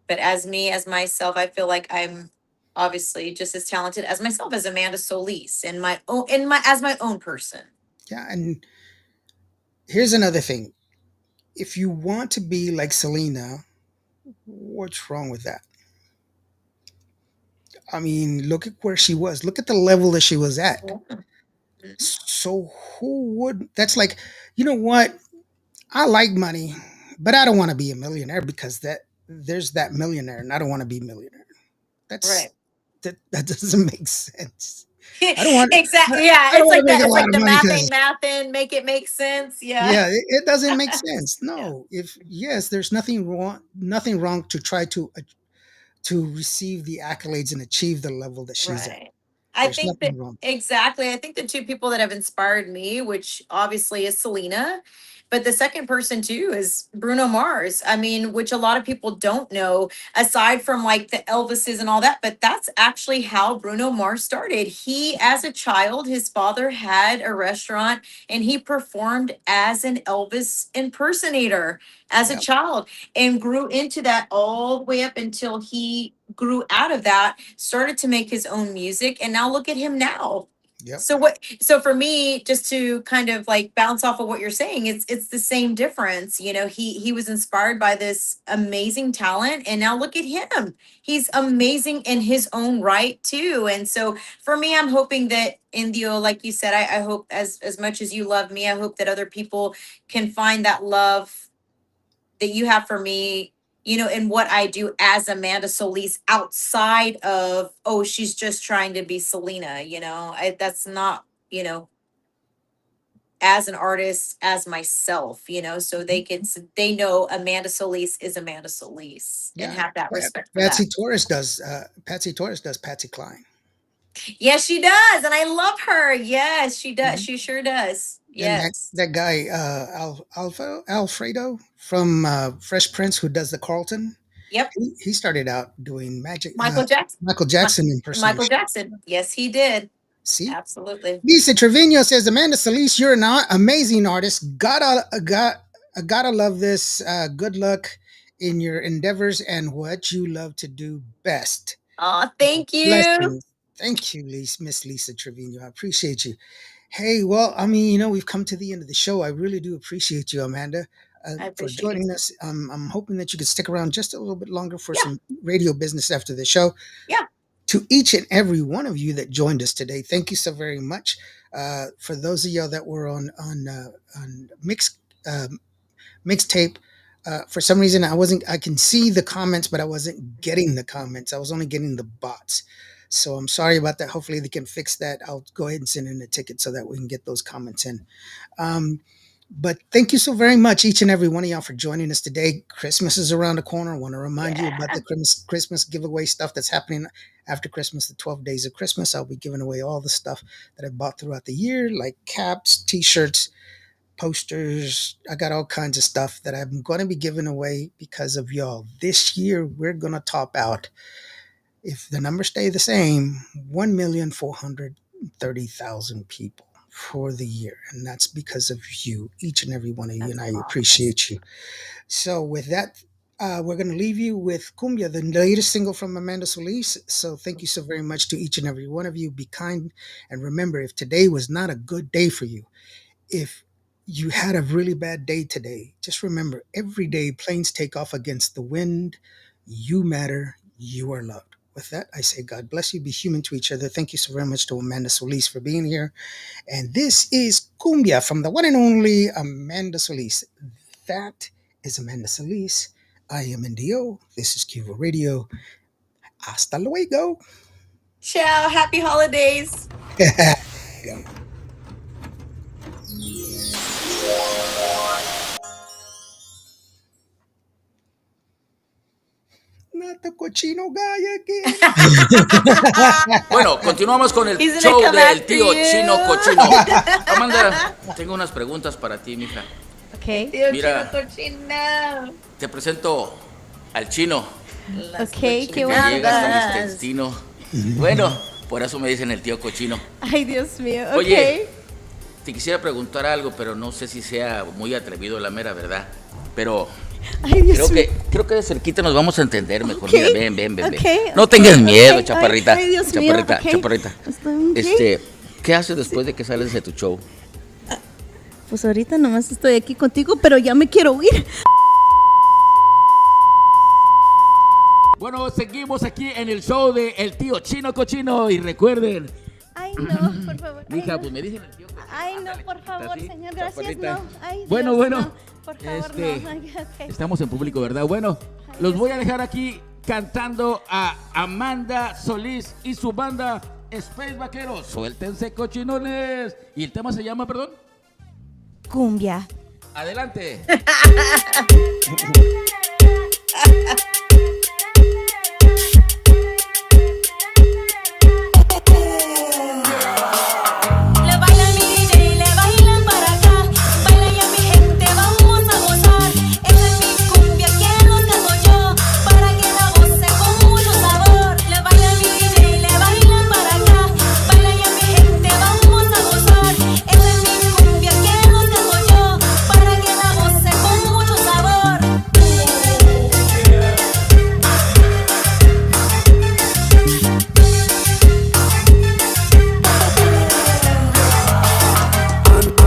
But as me, as myself, I feel like I'm obviously just as talented as myself as Amanda Solis in my own as my own person. Yeah, and here's another thing. If you want to be like Selena, what's wrong with that? I mean, look at where she was. Look at the level that she was at. Yeah. Mhm. So who would? That's like, you know what? I like money, But I don't want to be a millionaire because there's that millionaire, and I don't want to be a millionaire. That's Right. that doesn't make sense. I don't want Exactly. Yeah, I don't it's want like to make that. a It's lot like of the money math because ain't mathin', make it make sense. Yeah. yeah, it doesn't make sense. Yeah. No, if yes, there's nothing wrong to try to receive the accolades and achieve the level that she's at. Right. I There's think that nothing wrong. exactly. I think the two people that have inspired me, which obviously is Selena, but the second person too is Bruno Mars. I mean, which a lot of people don't know, aside from like the Elvises and all that, but that's actually how Bruno Mars started. He, as a child, his father had a restaurant and he performed as an Elvis impersonator as a Yep, child and grew into that all the way up until he grew out of that, started to make his own music, and now look at him now. yep, So for me, just to kind of like bounce off of what you're saying, it's the same difference. You know, he was inspired by this amazing talent, and now look at him. He's amazing in his own right too. And so for me, I'm hoping that Indio, like you said, I hope as much as you love me, I hope that other people can find that love that you have for me, you know, in what I do as Amanda Solis outside of, oh, she's just trying to be Selena, you know. That's not, you know, as an artist, as myself, you know, so they know Amanda Solis is Amanda Solis and yeah. have that Pa- respect for that. Patsy Torres does Patsy Cline. Yes, she does. And I love her. Yes, she does. Mhm. She sure does. And that Yes. that guy Alfredo from Fresh Prince who does the Carlton, Yep. he started out doing magic Michael Jackson. Michael Mi- Jackson Michael impersonation. Jackson. Yes, he did. See, Absolutely. Lisa Trevino says, Amanda Solis, you're an amazing artist. Gotta love this. Good luck in your endeavors and what you love to do best. Oh, thank you. Blessings. Thank you, Miss Lisa Trevino. I appreciate you. Hey, well, I mean, we've come to the end of the show. I really do appreciate you, Amanda, I for appreciate you. joining us. I'm hoping that you could stick around just a little bit longer for Yeah. some radio business after the show. Yeah. To each and every one of you that joined us today, thank you so very much. For those of y'all that were on mixtape, for some reason I can see the comments, but I wasn't getting the comments. I was only getting the bots. So I'm sorry about that. Hopefully they can fix that. I'll go ahead and send in a ticket so that we can get those comments in. But thank you so very much, each and every one of y'all, for joining us today. Christmas is around the corner. I want to remind you about the Christmas giveaway stuff that's happening after Christmas, the 12 days of Christmas. I'll be giving away all the stuff that I bought throughout the year, like caps, t-shirts, posters. I got all kinds of stuff that I'm going to be giving away because of y'all. This year, we're going to top out, if the numbers stay the same, 1,430,000 people for the year. And that's because of you, each and every one of you. That's And I awesome. appreciate you. So with that, we're going to leave you with Cumbia, the latest single from Amanda Solis. So thank you so very much to each and every one of you. Be kind. And remember, if today was not a good day for you, if you had a really bad day today, just remember, every day planes take off against the wind. You matter. You are loved. With that, I say God bless you. Be human to each other. Thank you so very much to Amanda Solis for being here. And this is Cumbia from the one and only Amanda Solis. That is Amanda Solis. I am Indio. This is Cuba Radio. Hasta luego. Ciao. Happy holidays. Not the cochino guy again. Bueno, continuamos con el He's gonna show come del after tío you. Chino Cochino. Amanda, tengo unas preguntas para ti, mija. Okay. Tío Mira. Chino Cochino. Te presento al Chino. Las Okay, qué Que bueno. llega hasta mi cochinadas. intestino. Bueno, por eso me dicen el tío Cochino. Ay, Dios mío. Ok. Oye, te quisiera preguntar algo, pero no sé si sea muy atrevido, la mera verdad. Pero Ay, Dios mío. creo que de cerquita nos vamos a entender mejor. Ok, Mira, ven. ok, No ok, tengas miedo, ok. chaparrita. Ay, Dios mío, chaparrita, ok. chaparrita. Estoy ok. ¿Qué haces después de que sales de tu show? Pues ahorita nomás estoy aquí contigo, pero ya me quiero ir. Bueno, seguimos aquí en el show de El Tío Chino Cochino y recuerden, Ay, no, por favor. Ay, mija, no. pues me dicen el tío Cochino. Ay, no, Ándale, por favor, así, señor, gracias, chaparrita. no. Ay, Bueno, Dios, bueno. no, por favor, Este, no. Ok. Estamos en público, ¿verdad? Bueno, los voy a dejar aquí cantando a Amanda Solís y su banda Space Vaqueros. Suéltense, cochinones. Y el tema se llama, perdón. Cumbia. Adelante. Le bailan mi DJ, le bailan para acá. Bailan ya mi gente, vamos a gozar. Esa es mi cumbia que los canto yo, para que la goce con mucho sabor. Le bailan mi DJ, le bailan para acá. Bailan ya mi gente, vamos a gozar. Esa es mi cumbia que los canto yo, para que la goce con mucho sabor.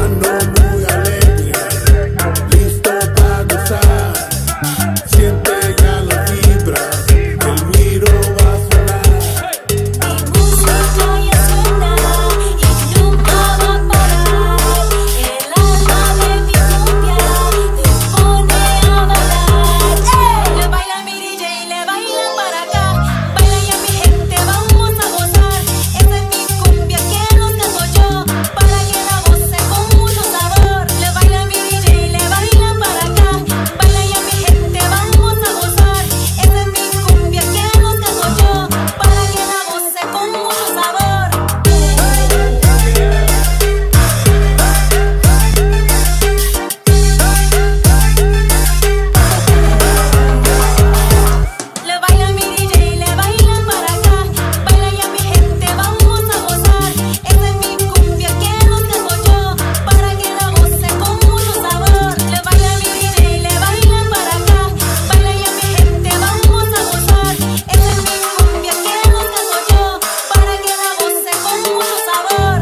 Ando muy alegre, listo para gozar. Siente ya la vibra, el güiro va a sonar. Mi música ya suena y nunca va a parar. El alma de mi cumbia te pone a bailar. Le baila mi DJ, le bailan para acá. Bailan ya mi gente, vamos a gozar. Esa es mi cumbia que los canto yo, para que la goce con mucho sabor. Le baila mi DJ, le bailan para acá. Bailan ya mi gente, vamos a gozar. Esa es mi cumbia que los canto yo, para que la goce con mucho sabor. Le bailan mi DJ, le bailan para acá. Bailan ya mi gente, vamos a gozar. Esa es mi cumbia que los canto yo, para que la goce con mucho sabor. Le bailan mi DJ, le bailan para acá. Bailan ya mi gente, vamos a gozar. Esa es mi cumbia que los canto yo, para que la goce con mucho sabor.